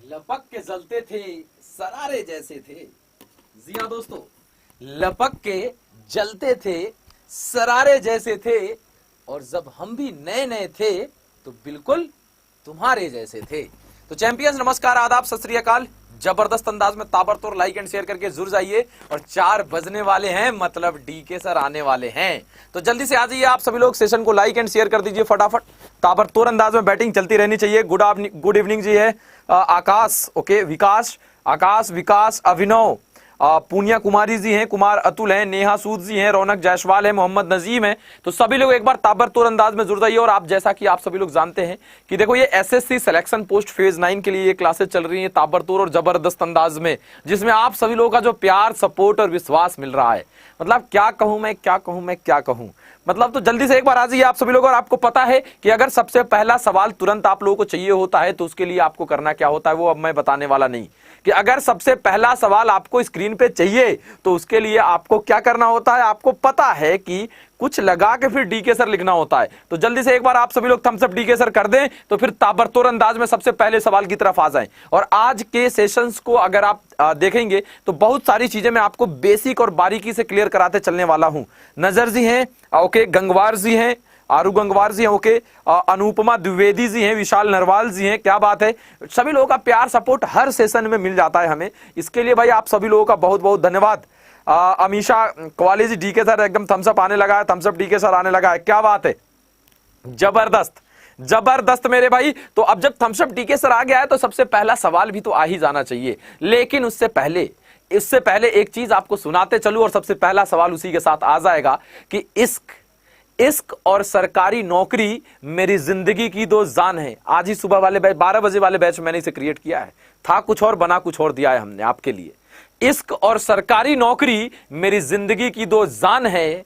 लपक के जलते थे सरारे जैसे थे। जी हाँ दोस्तों, लपक के जलते थे सरारे जैसे थे, और जब हम भी नए नए थे तो बिल्कुल तुम्हारे जैसे थे। तो चैंपियंस, नमस्कार, आदाब, सत श्री अकाल। जबरदस्त अंदाज में ताबड़तोड़ लाइक एंड शेयर करके जुड़ जाइए। और 4 बजने वाले हैं, मतलब डीके सर आने वाले हैं। तो जल्दी से आ जाइए आप सभी लोग, सेशन को लाइक एंड शेयर कर दीजिए फटाफट। ताबड़तोड़ अंदाज में बैटिंग चलती रहनी चाहिए। गुड इवनिंग जी है आकाश, ओके, विकास, आकाश, विकास, अभिनव, पूनिया कुमारी जी हैं, कुमार अतुल हैं, नेहा सूद जी हैं, रौनक जायसवाल है, मोहम्मद नजीम है। तो सभी लोग एक बार ताबड़तोड़ अंदाज में जुड़ जाइए। और आप जैसा कि आप सभी लोग जानते हैं कि देखो, ये एसएससी सिलेक्शन पोस्ट फेज 9 के लिए ये क्लासेस चल रही हैं ताबड़तोड़ और जबरदस्त अंदाज में, जिसमें आप सभी लोगों का जो प्यार, सपोर्ट और विश्वास मिल रहा है। मतलब क्या कहूं मैं, क्या कहूं मैं, क्या कहूं, मतलब तो जल्दी से एक बार आ जाइए आप सभी लोग। और आपको पता है कि अगर सबसे पहला सवाल तुरंत आप लोगों को चाहिए होता है तो उसके लिए आपको करना क्या होता है, वो अब मैं बताने वाला नहीं। कि अगर सबसे पहला सवाल आपको स्क्रीन पे चाहिए तो उसके लिए आपको क्या करना होता है, आपको पता है कि कुछ लगा के फिर डीके सर लिखना होता है। तो जल्दी से एक बार आप सभी लोग थम्स अप डीके सर कर दें, तो फिर ताबड़तोड़ अंदाज में सबसे पहले सवाल की तरफ आ जाएं। और आज के सेशंस को अगर आप देखेंगे तो बहुत सारी चीजें मैं आपको बेसिक और बारीकी से क्लियर कराते चलने वाला हूं। नजर जी हैं, ओके, गंगवार जी हैं, आरू गंगवार जी हैं, ओके, अनुपमा द्विवेदी जी हैं, विशाल नरवाल जी हैं। क्या बात है, सभी लोगों का प्यार सपोर्ट हर सेशन में मिल जाता है हमें। इसके लिए भाई आप सभी लोगों का बहुत बहुत धन्यवाद। अमीशा कॉलेज, डीके सर एकदम थम्सअप आने लगा है, थम्सअप डीके सर आने लगा है। क्या बात है, जबरदस्त जबरदस्त मेरे भाई। तो अब जब थम्सअप डीके सर आ गया है तो सबसे पहला सवाल भी तो आ ही जाना चाहिए। लेकिन इससे पहले एक चीज आपको सुनाते चलूं, और सबसे पहला सवाल उसी के साथ आ जाएगा कि इश्क और सरकारी नौकरी मेरी जिंदगी की 2 जान है। आज ही सुबह वाले बैच, 12 बजे वाले बैच मैंने इसे क्रिएट किया है। था कुछ और, बना कुछ और दिया है हमने आपके लिए। इश्क और सरकारी नौकरी मेरी जिंदगी की 2 जान है।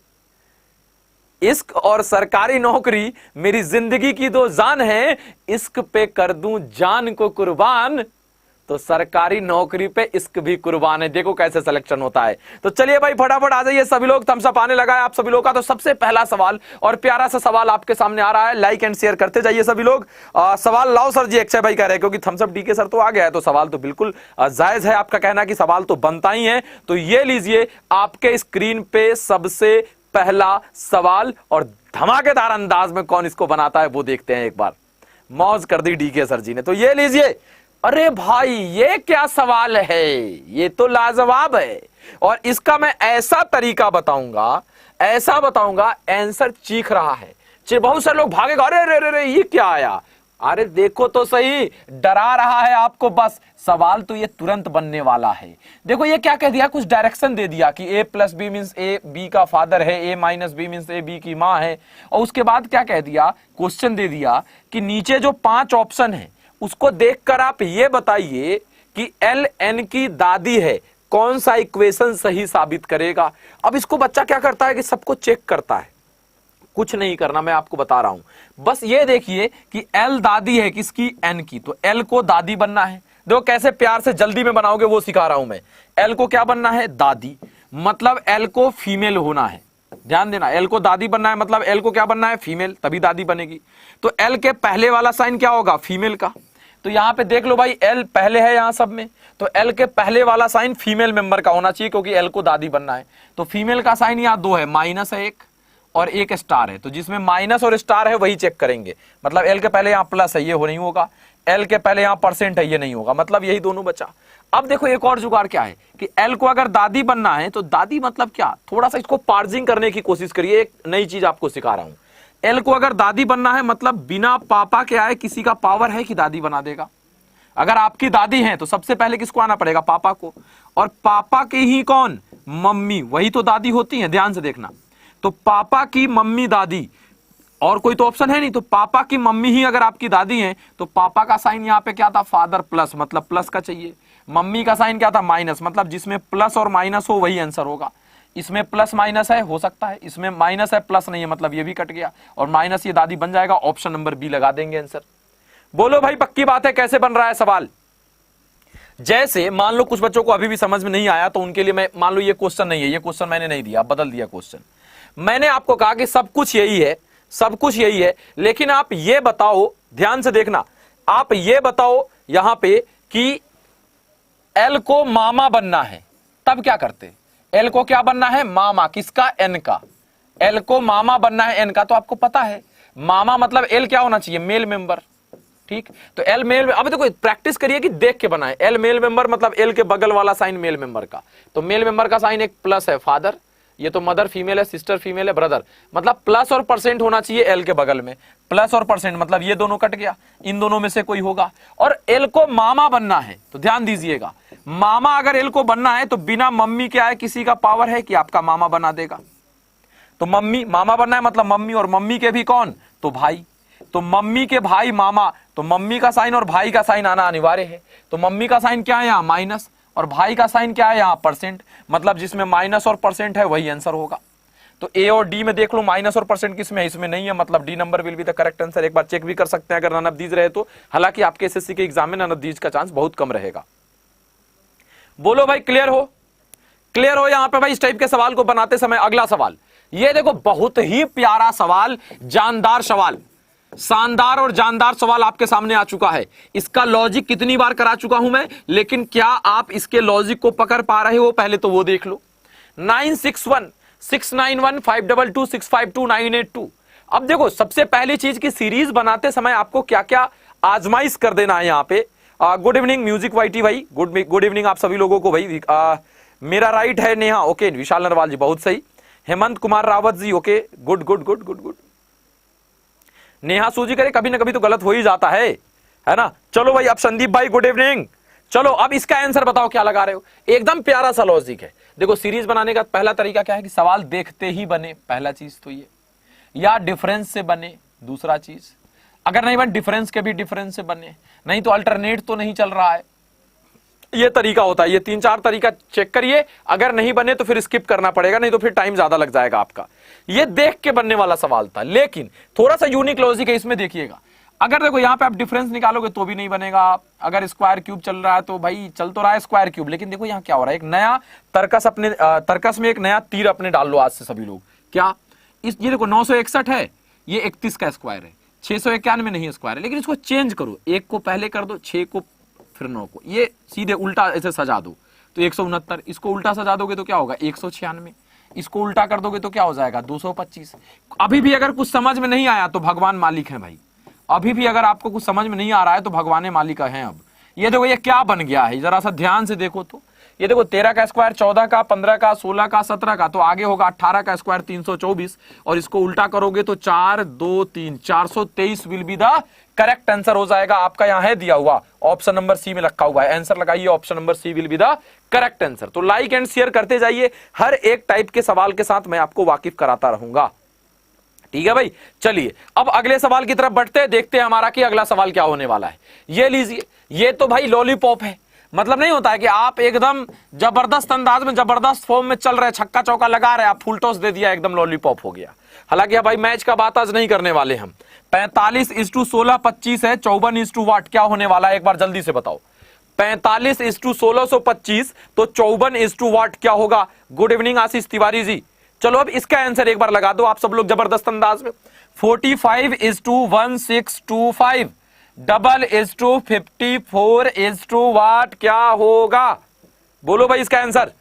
इश्क और सरकारी नौकरी मेरी जिंदगी की 2 जान है। इश्क पे कर दूं जान को कुर्बान, तो सरकारी नौकरी पे इश्क भी कुर्बान है। देखो कैसे सिलेक्शन होता है। तो चलिए भाई फटाफट आ जाइए सभी लोग, थम्स अप आने लगा है आप सभी लोग का। तो सबसे पहला सवाल और प्यारा सा सवाल आपके सामने आ रहा है, लाइक एंड शेयर करते जाइए सभी लोग। सवाल लाओ सर जी, अक्षय भाई कह रहे हैं, क्योंकि थम्स अप डीके सर तो आ गया है तो सवाल तो बिल्कुल जायज है आपका कहना कि सवाल तो बनता ही है। तो ये लीजिए आपके स्क्रीन पे सबसे पहला सवाल, और धमाकेदार अंदाज में कौन इसको बनाता है वो देखते हैं एक बार। मौज कर दी डीके सर जी ने। तो ये लीजिए, अरे भाई ये क्या सवाल है, ये तो लाजवाब है। और इसका मैं ऐसा तरीका बताऊंगा, आंसर चीख रहा है। बहुत सारे लोग भागेगा, अरे रे रे ये क्या आया। अरे देखो तो सही, डरा रहा है आपको बस। सवाल तो ये तुरंत बनने वाला है। देखो ये क्या कह दिया, कुछ डायरेक्शन दे दिया कि a + b means a b का फादर है, a - b means a b की माँ है। और उसके बाद क्या कह दिया, क्वेश्चन दे दिया कि नीचे जो 5 ऑप्शन है उसको देखकर आप ये बताइए कि LN की दादी है, कौन सा इक्वेशन सही साबित करेगा। अब इसको बच्चा क्या करता है कि सबको चेक करता है। कुछ नहीं करना, मैं आपको बता रहा हूं। बस ये देखिए कि L दादी है किसकी, N की, तो L को दादी बनना है। देखो कैसे प्यार से जल्दी में बनाओगे वो सिखा रहा हूं मैं। L को क्या बनना है, दादी, मतलब L को फीमेल होना है। ध्यान देना, L को दादी बनना है मतलब L को क्या बनना है, फीमेल, तभी दादी बनेगी। तो L के पहले वाला साइन क्या होगा, फीमेल का। तो यहां पे देख लो भाई, L पहले है यहां सब में, तो L के पहले वाला साइन फीमेल मेंबर का होना चाहिए, क्योंकि L को दादी बनना है। तो फीमेल का साइन यहां 2 है, माइनस है 1 और 1 स्टार है। तो जिसमें माइनस और स्टार है वही चेक करेंगे। मतलब L के पहले यहां प्लस है, ये हो नहीं होगा। L के पहले यहां % है, ये नहीं होगा। मतलब यही दोनों बचा। अब देखो एक और जुगाड़ क्या है कि L को अगर दादी बनना है तो दादी मतलब क्या, थोड़ा सा इसको पार्जिंग करने की कोशिश करिए। एक नई चीज आपको सिखा रहा हूं। L को अगर दादी बनना है मतलब बिना पापा के आए किसी का पावर है कि दादी बना देगा। अगर आपकी दादी है तो सबसे पहले किसको आना पड़ेगा, पापा को। और पापा की ही कौन, मम्मी, वही तो दादी होती है। ध्यान से देखना, तो पापा की मम्मी दादी, और कोई तो ऑप्शन है नहीं। तो पापा की मम्मी ही अगर आपकी दादी है तो पापा का साइन यहाँ पे क्या था, फादर प्लस, मतलब प्लस का चाहिए। मम्मी का साइन क्या था, माइनस, मतलब जिसमें प्लस और माइनस हो वही आंसर होगा। इसमें प्लस माइनस है, हो सकता है इसमें माइनस है प्लस नहीं है, मतलब ये भी कट गया और माइनस ये दादी बन जाएगा। ऑप्शन नंबर बी लगा देंगे आंसर। बोलो भाई पक्की बात है, कैसे बन रहा है सवाल। जैसे मान लो कुछ बच्चों को अभी भी समझ में नहीं आया तो उनके लिए मैं, मान लो ये क्वेश्चन नहीं है, ये क्वेश्चन मैंने नहीं दिया, बदल दिया क्वेश्चन। मैंने आपको कहा कि सब कुछ यही है, सब कुछ यही है, लेकिन आप ये बताओ, ध्यान से देखना, आप ये बताओ यहां पे कि एल को मामा बनना है, तब क्या करते? एल को क्या बनना है? मामा। किसका? एन का। एल को मामा बनना है एन का, तो आपको पता है मामा मतलब एल क्या होना चाहिए? Male member. ठीक, तो एल मेल, अब देखो प्रैक्टिस करिए कि देख के बनाए। एल मेल मेंबर मतलब एल के बगल वाला साइन मेल मेंबर का, तो मेल मेंबर का साइन एक प्लस है, फादर, ये तो मदर फीमेल है, सिस्टर फीमेल है, ब्रदर, मतलब प्लस और परसेंट होना चाहिए एल के बगल में। प्लस और परसेंट मतलब ये दोनों कट गया, इन दोनों में से कोई होगा। और एल को मामा बनना है, तो ध्यान दीजिएगा, मामा अगर एल को बनना है तो बिना मम्मी क्या है, किसी का पावर है कि आपका मामा बना देगा। तो मम्मी, मामा बनना है मतलब मम्मी, और मम्मी के भी कौन? तो भाई। तो मम्मी के भाई मामा, तो मम्मी का साइन और भाई का साइन आना अनिवार्य है। तो मम्मी का साइन क्या है यहाँ? माइनस, और भाई का साइन क्या है यहाँ? परसेंट, मतलब जिसमें माइनस और परसेंट है वही आंसर होगा। तो ए और डी में देख लो माइनस और परसेंट किसमें है? इसमें नहीं है, मतलब D number will be the correct answer. एक बार चेक भी कर सकते हैं अगर नन ऑफ दीज रहे तो, हालांकि आपके एसएससी के एग्जाम में नन ऑफ दीज का चांस बहुत कम रहेगा। बोलो भाई क्लियर हो? क्लियर हो यहां पे भाई इस टाइप के सवाल को बनाते समय? अगला सवाल ये देखो, बहुत ही प्यारा सवाल, जानदार सवाल, शानदार और जानदार सवाल आपके सामने आ चुका है। इसका लॉजिक कितनी बार करा चुका हूं मैं, लेकिन क्या आप इसके लॉजिक को पकड़ पा रहे हो? पहले तो वो देख लो। 9616915226529882। अब देखो, सबसे पहली चीज की सीरीज बनाते समय आपको क्या क्या आजमाइश कर देना है यहाँ पे। गुड इवनिंग म्यूजिक वाइटी भाई, गुड इवनिंग आप सभी लोगों को भाई। मेरा राइट है नेहा, ओके, विशाल नरवाल जी बहुत सही, Hemant Kumar Rawat ji, okay, good good good good good. Neha सूजी करे, कभी ना कभी तो गलत हो ही जाता है ना। चलो भाई, अब संदीप भाई गुड इवनिंग। चलो अब इसका आंसर बताओ क्या लगा रहे हो। एकदम प्यारा सा लॉजिक है। देखो, सीरीज बनाने का पहला तरीका क्या है कि सवाल देखते ही बने, पहला चीज तो ये, या डिफरेंस से बने, दूसरा चीज, अगर नहीं बने डिफरेंस के भी डिफरेंस से बने, नहीं तो अल्टरनेट तो नहीं चल रहा है। ये तरीका होता है, ये 3-4 तरीका चेक करिए, अगर नहीं बने तो फिर स्किप करना पड़ेगा, नहीं तो फिर टाइम ज्यादा लग जाएगा आपका। ये देख के बनने वाला सवाल था, लेकिन थोड़ा सा यूनिक लॉजिक है इसमें। देखिएगा, अगर देखो यहाँ पे आप डिफरेंस निकालोगे तो भी नहीं बनेगा। अगर स्क्वायर क्यूब चल रहा है तो भाई चल तो रहा है स्क्वायर क्यूब, लेकिन देखो यहाँ क्या हो रहा है, एक नया तर्कस अपने तर्कस में एक नया तीर अपने डाल लो आज से सभी लोग। क्या ये देखो 961 है, ये 31 का स्क्वायर है, 691 नहीं स्क्वायर है, लेकिन इसको चेंज करो, 1 को पहले कर दो, 6 को फिर 9 को, ये सीधे उल्टा ऐसे सजा दो तो 169। इसको उल्टा सजा दोगे तो क्या होगा? 196। इसको उल्टा कर दोगे तो क्या हो जाएगा? 225। अभी भी अगर कुछ समझ में नहीं आया तो भगवान मालिक है भाई। अभी भी अगर आपको कुछ समझ में नहीं आ रहा है तो भगवान मालिक है। अब ये देखो, ये क्या बन गया है, जरा सा ध्यान से देखो तो। ये देखो 13 का स्क्वायर 14 का, 15 का, 16 का, 17 का, तो आगे होगा 18 का स्क्वायर 324, और इसको उल्टा करोगे तो 4 2 3 423 will be the correct answer हो जाएगा आपका। यहां है दिया हुआ, ऑप्शन नंबर सी में रखा हुआ है, आंसर लगाइए, option number C will be the correct answer. तो लाइक एंड शेयर करते जाइए, हर एक टाइप के सवाल के साथ मैं आपको वाकिफ कराता रहूंगा। ठीक है भाई, चलिए अब अगले सवाल की तरफ बढ़ते हैं, देखते हैं हमारा कि अगला सवाल क्या होने वाला है। ये लीजिए, ये तो भाई लॉलीपॉप है, मतलब नहीं होता है कि आप एकदम जबरदस्त अंदाज में, जबरदस्त फॉर्म में चल रहे, छक्का चौका लगा रहे, आप फुल टॉस दे दिया, एकदम लॉलीपॉप हो गया। हालांकि भाई मैच का बात आज नहीं करने वाले हम। 45:16 25 है, 54 वाट क्या होने वाला है, एक बार जल्दी से बताओ। 45:1625 तो 54 वाट क्या होगा? गुड इवनिंग आशीष तिवारी जी। चलो अब इसका आंसर एक बार लगा दो आप सब लोग जबरदस्त अंदाज में। 45:1625 डबल इज टू 54 वाट क्या होगा? बोलो भाई इसका आंसर।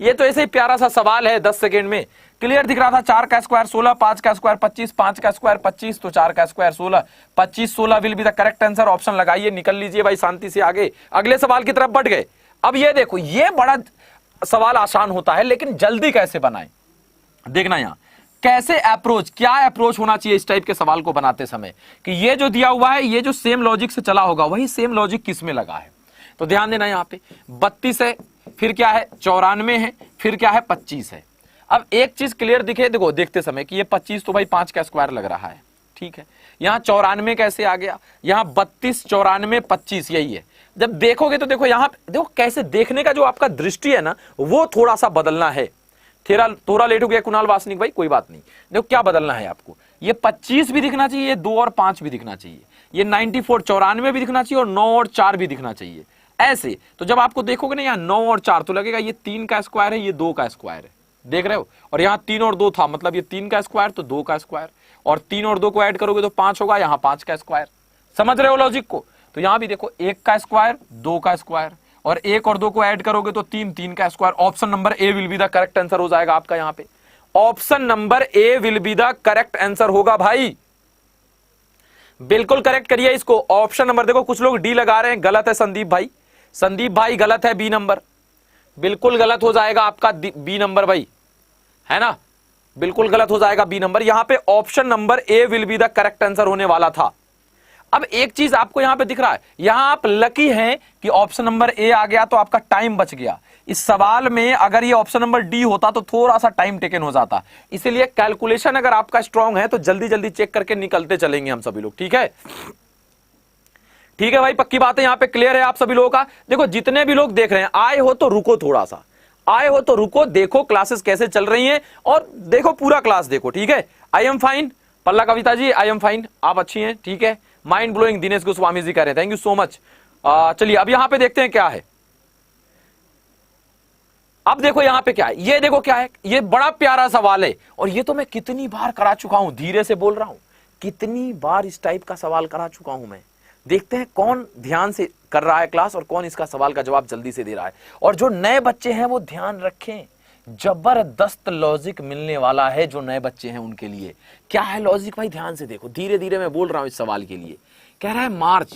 ये तो ऐसे ही प्यारा सा सवाल है, 10 सेकेंड में क्लियर दिख रहा था। 4 का स्क्वायर 16, 5 का स्क्वायर 25, 5 का स्क्वायर 25, तो 4 का square 16, 25 16 will be the correct answer. Option लगाइए, निकल लीजिए भाई शांति से आगे, अगले सवाल की तरफ बढ़ गए। अब ये देखो, ये बड़ा सवाल आसान होता है, लेकिन जल्दी कैसे बनाए देखना। यहां कैसे अप्रोच, क्या अप्रोच होना चाहिए इस टाइप के सवाल को बनाते समय, कि ये जो दिया हुआ है, ये जो सेम लॉजिक से चला होगा, वही सेम लॉजिक किस में लगा है। तो ध्यान देना, यहां पे 32 है, फिर क्या है 94 है, फिर क्या है 25 है। अब एक चीज क्लियर दिखे, देखो देखते समय कि ये 25 तो भाई 5 का स्क्वायर लग रहा है, ठीक है। यहां 94 कैसे आ गया, यहां 32 94 25 यही है। जब देखोगे तो देखो यहां देखो कैसे देखने का जो आपका दृष्टि है ना, वो थोड़ा सा बदलना है। थोड़ा लेट हो गया कुणाल वासनिक भाई, कोई बात नहीं। देखो क्या बदलना है आपको, ये 25 भी दिखना चाहिए, ये 2 और 5 भी दिखना चाहिए, ये 94 94 भी दिखना चाहिए, और 9 और 4 भी दिखना चाहिए। ऐसे तो जब आपको देखोगे ना, यहाँ 9 और 4 तो लगेगा ये 3 का स्क्वायर है, ये 2 का स्क्वायर है, देख रहे हो। और यहाँ 3 और 2 था, मतलब ये 3 का स्क्वायर तो 2 का स्क्वायर, और 3 और 2 को ऐड करोगे तो 5 होगा, यहाँ 5 का स्क्वायर। समझ रहे हो लॉजिक को? तो यहां भी देखो 1 का स्क्वायर 2 का स्क्वायर और 1 और 2 को ऐड करोगे तो 3, 3 का square. Option number A will be the correct answer हो जाएगा आपका यहां पे। Option number A will be the correct answer होगा भाई, बिल्कुल करेक्ट करिए इसको। ऑप्शन नंबर देखो कुछ लोग डी लगा रहे हैं, गलत है संदीप भाई, संदीप भाई गलत है, बी नंबर बिल्कुल गलत हो जाएगा आपका बी नंबर भाई, है ना, बिल्कुल गलत हो जाएगा बी नंबर। यहां पे option number A will be the correct answer होने वाला था। अब एक चीज आपको यहां पे दिख रहा है, यहां आप लकी हैं कि ऑप्शन नंबर ए आ गया तो आपका टाइम बच गया। इस सवाल में अगर ये ऑप्शन नंबर डी होता तो थोड़ा सा टाइम टेकन हो जाता, इसीलिए कैलकुलेशन अगर आपका स्ट्रांग है तो जल्दी जल्दी चेक करके निकलते चलेंगे हम सभी लोग, ठीक है। ठीक है भाई, पक्की बात है, यहां पे क्लियर है आप सभी लोगों का। देखो जितने भी लोग देख रहे हैं, आए हो तो रुको, थोड़ा सा आए हो तो रुको, देखो क्लासेस कैसे चल रही हैं और देखो पूरा क्लास देखो, ठीक है। आई एम फाइन, पल्ला Kavita ji I am fine, आप अच्छी हैं, ठीक है। माइंड ब्लोइंग दिनेश गोस्वामी जी कह रहे हैं, थैंक यू सो मच। चलिए अब यहां पे देखते हैं क्या है। अब देखो यहां पे क्या है, ये देखो क्या है, ये बड़ा प्यारा सवाल है और ये तो मैं कितनी बार करा चुका हूं, धीरे से बोल रहा हूं, कितनी बार इस टाइप का सवाल करा चुका हूं मैं। देखते हैं कौन ध्यान से कर रहा है क्लास और कौन इसका सवाल का जवाब जल्दी से दे रहा है। और जो नए बच्चे हैं वो ध्यान रखें, जबरदस्त लॉजिक मिलने वाला है जो नए बच्चे हैं उनके लिए। क्या है लॉजिक भाई, ध्यान से देखो, धीरे धीरे मैं बोल रहा हूं इस सवाल के लिए। कह रहा है मार्च,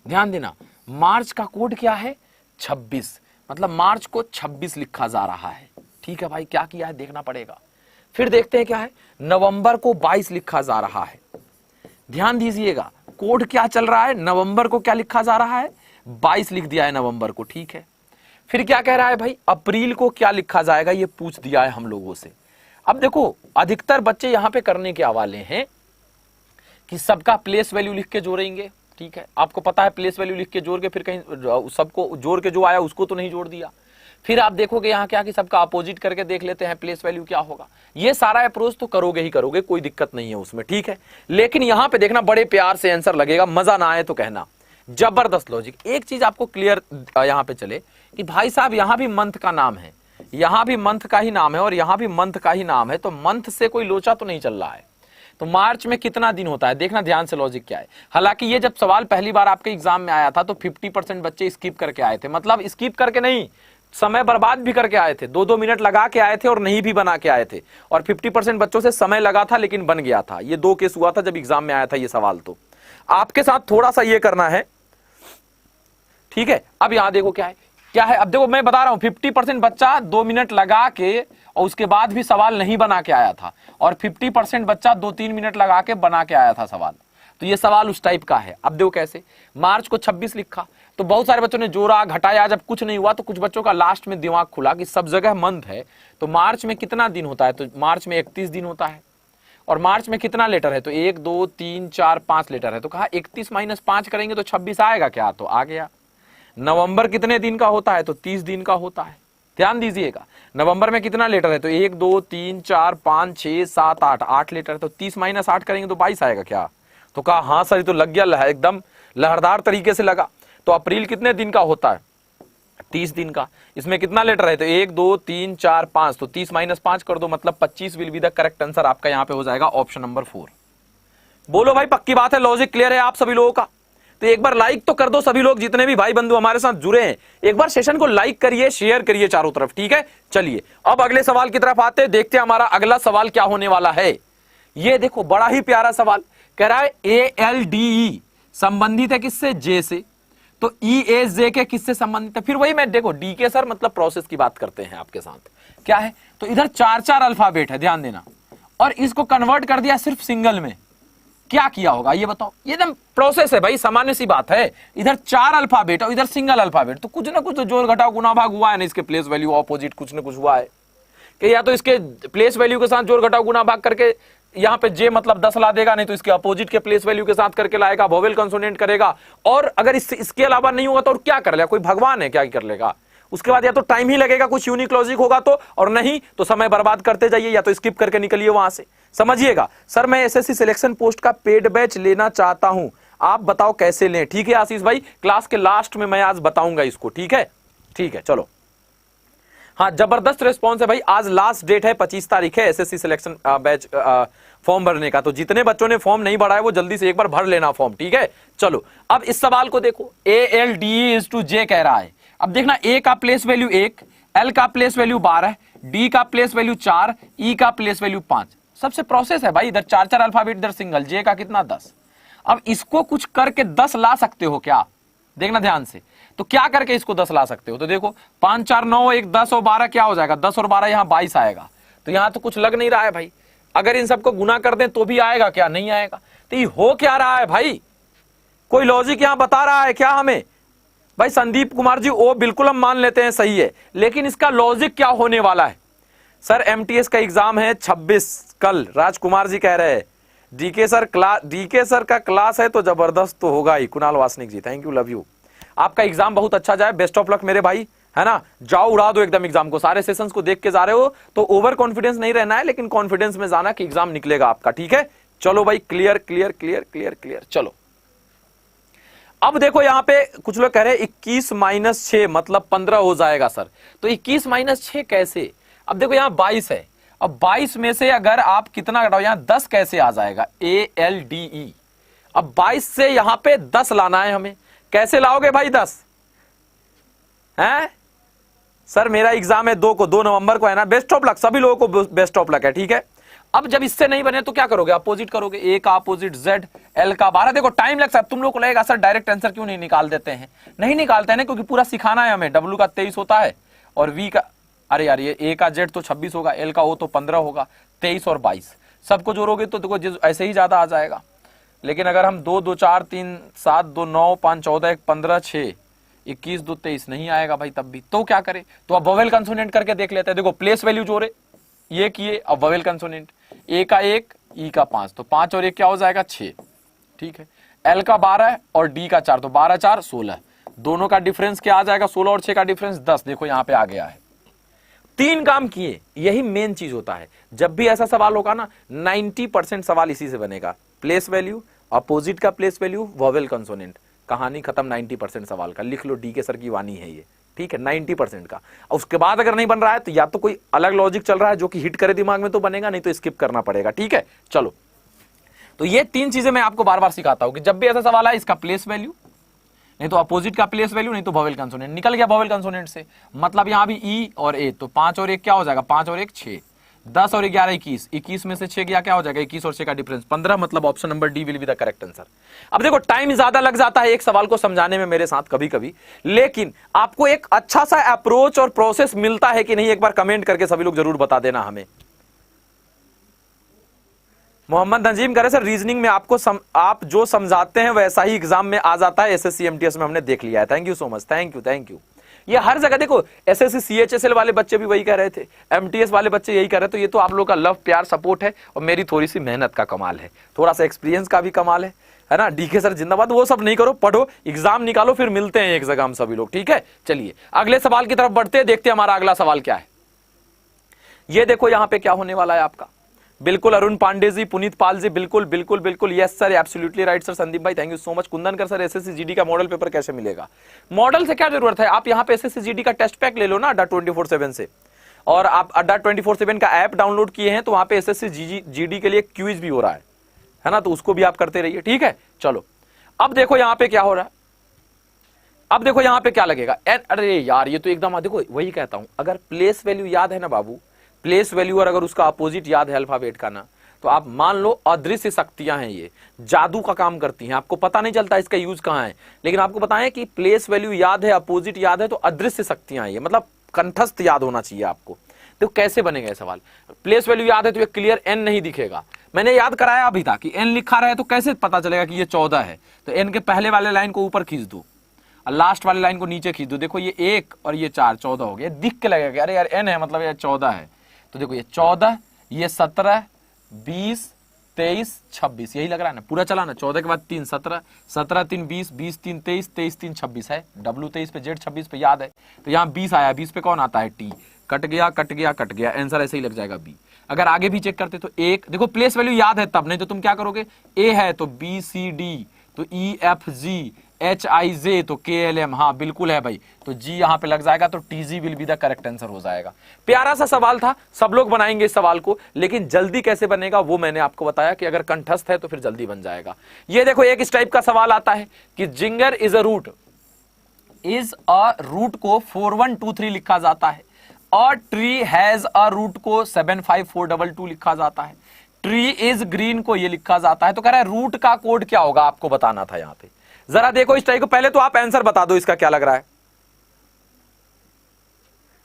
ध्यान देना, मार्च का कोड क्या है 26, मतलब मार्च को 26 लिखा जा रहा है, ठीक है भाई। क्या किया है देखना पड़ेगा। फिर देखते हैं क्या है, नवंबर को 22 लिखा जा रहा है, ध्यान दीजिएगा कोड क्या चल रहा है, नवंबर को क्या लिखा जा रहा है 22 लिख दिया है नवंबर को, ठीक है। फिर क्या कह रहा है भाई, अप्रैल को क्या लिखा जाएगा ये पूछ दिया है हम लोगों से। अब देखो अधिकतर बच्चे यहां पे करने के हवाले हैं कि सबका प्लेस वैल्यू लिख के जोड़ेंगे, ठीक है। आपको पता है प्लेस वैल्यू लिख के जोड़ के फिर कहीं सबको जोड़ के जो आया उसको तो नहीं जोड़ दिया। फिर आप देखोगे यहाँ क्या कि सबका अपोजिट करके देख लेते हैं प्लेस वैल्यू क्या होगा। ये सारा अप्रोच तो करोगे ही करोगे, कोई दिक्कत नहीं है उसमें, ठीक है। लेकिन यहां पे देखना बड़े प्यार से आंसर लगेगा, मजा ना आए तो कहना। जबरदस्त लॉजिक। एक चीज आपको क्लियर यहां पे चले कि भाई साहब यहां भी मंथ का नाम है, यहां भी मंथ का ही नाम है और यहां भी मंथ का ही नाम है, तो मंथ से कोई लोचा तो नहीं चल रहा है। तो मार्च में कितना दिन होता है देखना ध्यान से लॉजिक क्या है। हालांकि ये जब सवाल पहली बार आपके एग्जाम में आया था तो 50% बच्चे स्किप करके आए थे, मतलब स्किप करके नहीं, समय बर्बाद भी करके आए थे, 2-2 मिनट लगा के आए थे और नहीं भी बना के आए थे। और 50% बच्चों से समय लगा था लेकिन बन गया था। ये 2 केस हुआ था जब एग्जाम में आया था ये सवाल। तो आपके साथ थोड़ा सा ये करना है, ठीक है। अब यहां देखो क्या है, क्या है, अब देखो मैं बता रहा हूं 50% बच्चा 2 मिनट लगा के और उसके बाद भी सवाल नहीं बना के आया था और 50% बच्चा 2-3 मिनट लगा के बना के आया था सवाल। तो ये सवाल उस टाइप का है। अब देखो कैसे, मार्च को 26 लिखा तो बहुत सारे बच्चों ने जोड़ा घटाया, जब कुछ नहीं हुआ तो कुछ बच्चों का लास्ट में दिमाग खुला कि सब जगह मंथ है तो मार्च में कितना दिन होता है, तो मार्च में 31 दिन होता है। और मार्च में कितना लेटर है, तो 1 2 3 4 5 लेटर है, तो कहा 31 - 5 करेंगे तो 26 आएगा क्या, तो आ गया। नवंबर कितने दिन का होता है, तो 30 दिन का होता है। ध्यान दीजिएगा नवंबर में कितना लेटर है, तो 1 2 3 4 5 6 7 8 8 लेटर है, तो 30 - 8 करेंगे तो 22 आएगा क्या। तो कहा हाँ सर ये तो लग गया, एकदम लहरदार तरीके से लगा। तो अप्रैल कितने दिन का होता है, 30 दिन का। इसमें कितना लेटर है, तो 1 2 3 4 5, तो 30 - 5 कर दो, मतलब 25 will be the correct answer आपका यहाँ पे हो जाएगा ऑप्शन नंबर 4। बोलो भाई पक्की बात है, लॉजिक क्लियर है आप सभी लोगों का। तो एक बार लाइक तो कर दो सभी लोग, जितने भी भाई बंधु हमारे साथ जुड़े हैं, एक बार सेशन को लाइक करिए, शेयर करिए चारों तरफ, ठीक है। चलिए अब अगले सवाल की तरफ आते हैं, देखते हैं हमारा अगला सवाल क्या होने वाला है। ये देखो बड़ा ही प्यारा सवाल, कह रहा है ALDE संबंधित है किससे, जे से, तो EAJ के किससे संबंधित है। फिर वही मैं देखो डी के सर मतलब प्रोसेस की बात करते हैं आपके साथ, क्या है, तो इधर 4 अल्फाबेट है, ध्यान देना, और इसको कन्वर्ट कर दिया सिर्फ सिंगल में। क्या किया होगा ये बताओ, ये एकदम प्रोसेस है भाई, सामान्य सी बात है। इधर 4 अल्फाबेट और इधर सिंगल अल्फाबेट, तो कुछ ना कुछ तो जोड़ घटाव गुना भाग हुआ है ना, इसके प्लेस वैल्यू ऑपोजिट कुछ ना कुछ हुआ है कि या तो इसके प्लेस वैल्यू के साथ जोड़ घटाव गुना भाग करके यहाँ पे जे मतलब 10 ला देगा, नहीं तो इसके अपोजिट के प्लेस वैल्यू के साथ करके लाएगा, वोवेल कंसोनेंट करेगा। और अगर इसके अलावा नहीं होगा तो और क्या कर लेगा, कोई भगवान है क्या कर लेगा। उसके बाद या तो टाइम ही लगेगा, कुछ यूनिक लॉजिक होगा तो, और नहीं तो समय बर्बाद करते जाइए या तो स्किप करके निकलिए वहां से। समझिएगा सर मैं एसएससी सिलेक्शन पोस्ट का पेड बैच लेना चाहता हूं, आप बताओ कैसे लें। ठीक है आशीष भाई, क्लास के लास्ट में मैं आज बताऊंगा इसको, ठीक है। ठीक है चलो हाँ, जबरदस्त रिस्पॉन्स है भाई। आज लास्ट डेट है, 25 तारीख है एसएससी सिलेक्शन बैच फॉर्म भरने का। तो जितने बच्चों ने फॉर्म नहीं भरा है वो जल्दी से एक बार भर लेना फॉर्म, ठीक है। चलो अब इस सवाल को देखो, ALDE कह रहा है। अब देखना, ए का प्लेस वैल्यू 1, एल का प्लेस वैल्यू 12, डी का प्लेस वैल्यू 4, ई का प्लेस वैल्यू 5। सबसे प्रोसेस है भाई, इधर 4 अल्फाबेट, इधर सिंगल। जे का कितना 10। अब इसको कुछ करके 10 ला सकते हो क्या? देखना ध्यान से। तो क्या करके इसको 10 ला सकते हो? तो देखो 5 4 9 1 10 और 12 क्या हो जाएगा? 10 और 12 यहां 22 आएगा। तो यहां तो कुछ लग नहीं रहा है भाई। अगर इन सबको गुना कर दें तो भी आएगा क्या? नहीं आएगा। तो ये हो क्या रहा है भाई? कोई लॉजिक यहां बता रहा है क्या हमें? भाई संदीप कुमार जी, वो बिल्कुल हम मान लेते हैं सही है, लेकिन इसका लॉजिक क्या होने वाला है? सर MTS का एग्जाम है 26 कल, राजकुमार जी कह रहे हैं। डीके सर का क्लास है तो जबरदस्त तो होगा ही। कुणाल वासनिक जी, थैंक यू, लव यू। आपका एग्जाम बहुत अच्छा जाए, बेस्ट ऑफ लक मेरे भाई, है ना। जाओ उड़ा दो एकदम एग्जाम को। सारे सेशंस को देख के जा रहे हो तो ओवर कॉन्फिडेंस नहीं रहना है, लेकिन कॉन्फिडेंस में जाना कि एग्जाम निकलेगा आपका, ठीक है। चलो भाई, clear clear clear clear clear. चलो अब देखो, यहां पे कुछ लोग कह रहे हैं 21 - 6 मतलब 15 हो जाएगा सर। तो 21 - 6 कैसे? अब देखो यहां 22 है। अब 22 में से अगर आप कितना घटाओ, यहां 10 कैसे आ जाएगा? ALDE। अब 22 से यहां पे 10 लाना है हमें। कैसे लाओगे भाई 10? हैं सर, मेरा एग्जाम है 2 नवंबर को है ना। बेस्ट ऑफ लक सभी लोगों को, बेस्ट ऑफ लक है, ठीक है। अब जब इससे नहीं बने तो क्या करोगे? अपोजिट करोगे। ए का अपोजिट Z, L का 12। देखो टाइम लगता है। तुम लोग को लगेगा सर डायरेक्ट आंसर क्यों नहीं निकाल देते हैं? नहीं निकालते हैं ना, क्योंकि पूरा सिखाना है हमें। W का 23 होता है और V का, अरे यार ये A का Z तो 26 होगा, L का O तो 15 होगा, 23 और 22 सबको जोड़ोगे तो देखो ऐसे ही ज्यादा आ जाएगा। लेकिन अगर हम 2 2 4 3 7 2 9 5 14 1 15 6 21 2 23 नहीं आएगा भाई तब भी। तो क्या करें? तो अब वोवेल कंसोनेंट करके देख लेते हैं। देखो प्लेस वैल्यू जोड़े, ये किए, अब वोवेल कंसोनेंट। ए का 1, ई का 5, तो 5 और 1 क्या हो जाएगा? 6, ठीक है। एल का 12 और डी का 4, तो 12 4 16। दोनों का डिफरेंस क्या आ जाएगा? 16 और 6 का डिफरेंस 10। देखो यहां पे आ गया है। 3 काम किए, यही मेन चीज होता है। जब भी ऐसा सवाल होगा ना, 90% सवाल इसी से बनेगा। प्लेस वैल्यू, अपोजिट का प्लेस वैल्यू, वोवेल कंसोनेंट, कहानी खत्म। 90% सवाल का लिख लो, डीके सर की वाणी है ये, ठीक है। 90% का। उसके बाद अगर नहीं बन रहा है तो या तो कोई अलग लॉजिक चल रहा है जो कि हिट करे दिमाग में तो बनेगा, नहीं तो स्किप करना पड़ेगा, ठीक है। चलो, तो ये 3 चीजें मैं आपको बार बार सिखाता हूं कि जब भी ऐसा सवाल आए, इसका प्लेस वैल्यू, नहीं तो अपोजिट का प्लेस वैल्यू, नहीं तो वोवेल कंसोनेंट। निकल गया वोवेल कंसोनेंट से, मतलब यहां भी ई और ए, तो 5 और 1 क्या हो जाएगा? 5 और 1 6, 10 और 11 21, 21 में से 6 गया, क्या हो जाएगा? 21 और 6 का डिफरेंस 15, मतलब option number D will be the correct answer. अब देखो टाइम ज्यादा लग जाता है एक सवाल को समझाने में मेरे साथ कभी कभी, लेकिन आपको एक अच्छा सा अप्रोच और प्रोसेस मिलता है कि नहीं, एक बार कमेंट करके सभी लोग जरूर बता देना हमें। मोहम्मद नजीम करे सर, रीजनिंग में आप जो समझाते हैं वैसा ही एग्जाम में आ जाता है। एसएससी एमटीएस में हमने देख लिया है। Thank you so much, thank you. ये हर जगह देखो, एसएससी सीएचएसएल वाले बच्चे भी वही कह रहे थे, एमटीएस वाले बच्चे यही कह रहे थे। तो ये तो आप लोगों का लव प्यार सपोर्ट है और मेरी थोड़ी सी मेहनत का कमाल है, थोड़ा सा एक्सपीरियंस का भी कमाल है ना। डीके सर जिंदाबाद। वो सब नहीं करो, पढ़ो, एग्जाम निकालो, फिर मिलते हैं एक जगह हम सभी लोग, ठीक है। चलिए अगले सवाल की तरफ बढ़ते हैं, देखते हैं हमारा अगला सवाल क्या है। ये देखो यहां पे क्या होने वाला है आपका। बिल्कुल अरुण पांडे जी, पुनीत पाल जी, बिल्कुल बिल्कुल बिल्कुल, yes sir, absolutely right sir. Sandeep भाई thank you so much. Kundankar sir, SSC GD का मॉडल पेपर कैसे मिलेगा? मॉडल से क्या जरूरत है, आप यहाँ पे एसएससी जीडी का टेस्ट पैक ले लो ना अड्डा 24/7 से, और आप अड्डा 24/7 का ऐप डाउनलोड किए हैं तो वहां पे एसएससी जीडी के लिए क्विज भी हो रहा है ना, तो उसको भी आप करते रहिए, ठीक है। चलो अब देखो यहाँ पे क्या हो रहा है। अब देखो यहाँ पे क्या लगेगा, अरे यार ये तो एकदम, देखो वही कहता हूं, अगर प्लेस वैल्यू याद है ना बाबू, प्लेस वैल्यू, और अगर उसका अपोजिट याद है अल्फाबेट का ना, तो आप मान लो अदृश्य शक्तियां हैं, ये जादू का काम करती हैं। आपको पता नहीं चलता इसका यूज कहां है, लेकिन आपको पता है कि प्लेस वैल्यू याद है, अपोजिट याद है, तो अदृश्य शक्तियां हैं ये, मतलब कंठस्थ याद होना चाहिए आपको। तो कैसे बनेगा सवाल? प्लेस वैल्यू याद है तो ये क्लियर एन नहीं दिखेगा। मैंने याद कराया अभी था कि एन लिखा रहे तो कैसे पता चलेगा कि ये 14 है? तो एन के पहले वाले लाइन को ऊपर खींच दो और लास्ट वाले लाइन को नीचे खींच दो। देखो ये 1 और ये 4, 14 हो गया। दिख के लगेगा अरे यार एन है, मतलब ये 14 है। तो देखो ये 14, ये 17, 20, 23, 26, यही लग रहा है ना, पूरा चला ना। 14 के बाद 3 17, 17 3 20, 20 3 23, 23 3 26 है। W 23 पे, Z 26 पे याद है, तो यहाँ 20 आया। 20 पे कौन आता है? T। कट गया कट गया कट गया, आंसर ऐसे ही लग जाएगा B। अगर आगे भी चेक करते तो 1, देखो प्लेस वैल्यू याद है तब, नहीं तो तुम क्या करोगे, A है तो B C D, तो E F G, HIJ तो KLM, हाँ बिल्कुल है भाई, तो G यहां पे लग जाएगा, तो TG will be the correct answer हो जाएगा। प्यारा सा सवाल था, सब लोग बनाएंगे इस सवाल को, लेकिन जल्दी कैसे बनेगा वो मैंने आपको बताया कि अगर कंठस्थ है तो फिर जल्दी बन जाएगा। ये देखो एक इस टाइप का सवाल आता है कि जिंगर इज अ रूट को 4123 लिखा जाता है, और ट्री हैज अ रूट को 75422 लिखा जाता है, ट्री इज ग्रीन को ये लिखा जाता है। तो कह रहा है रूट का कोड क्या होगा, आपको बताना था यहां पे। जरा देखो इस टाइप को, पहले तो आप आंसर बता दो इसका क्या लग रहा है,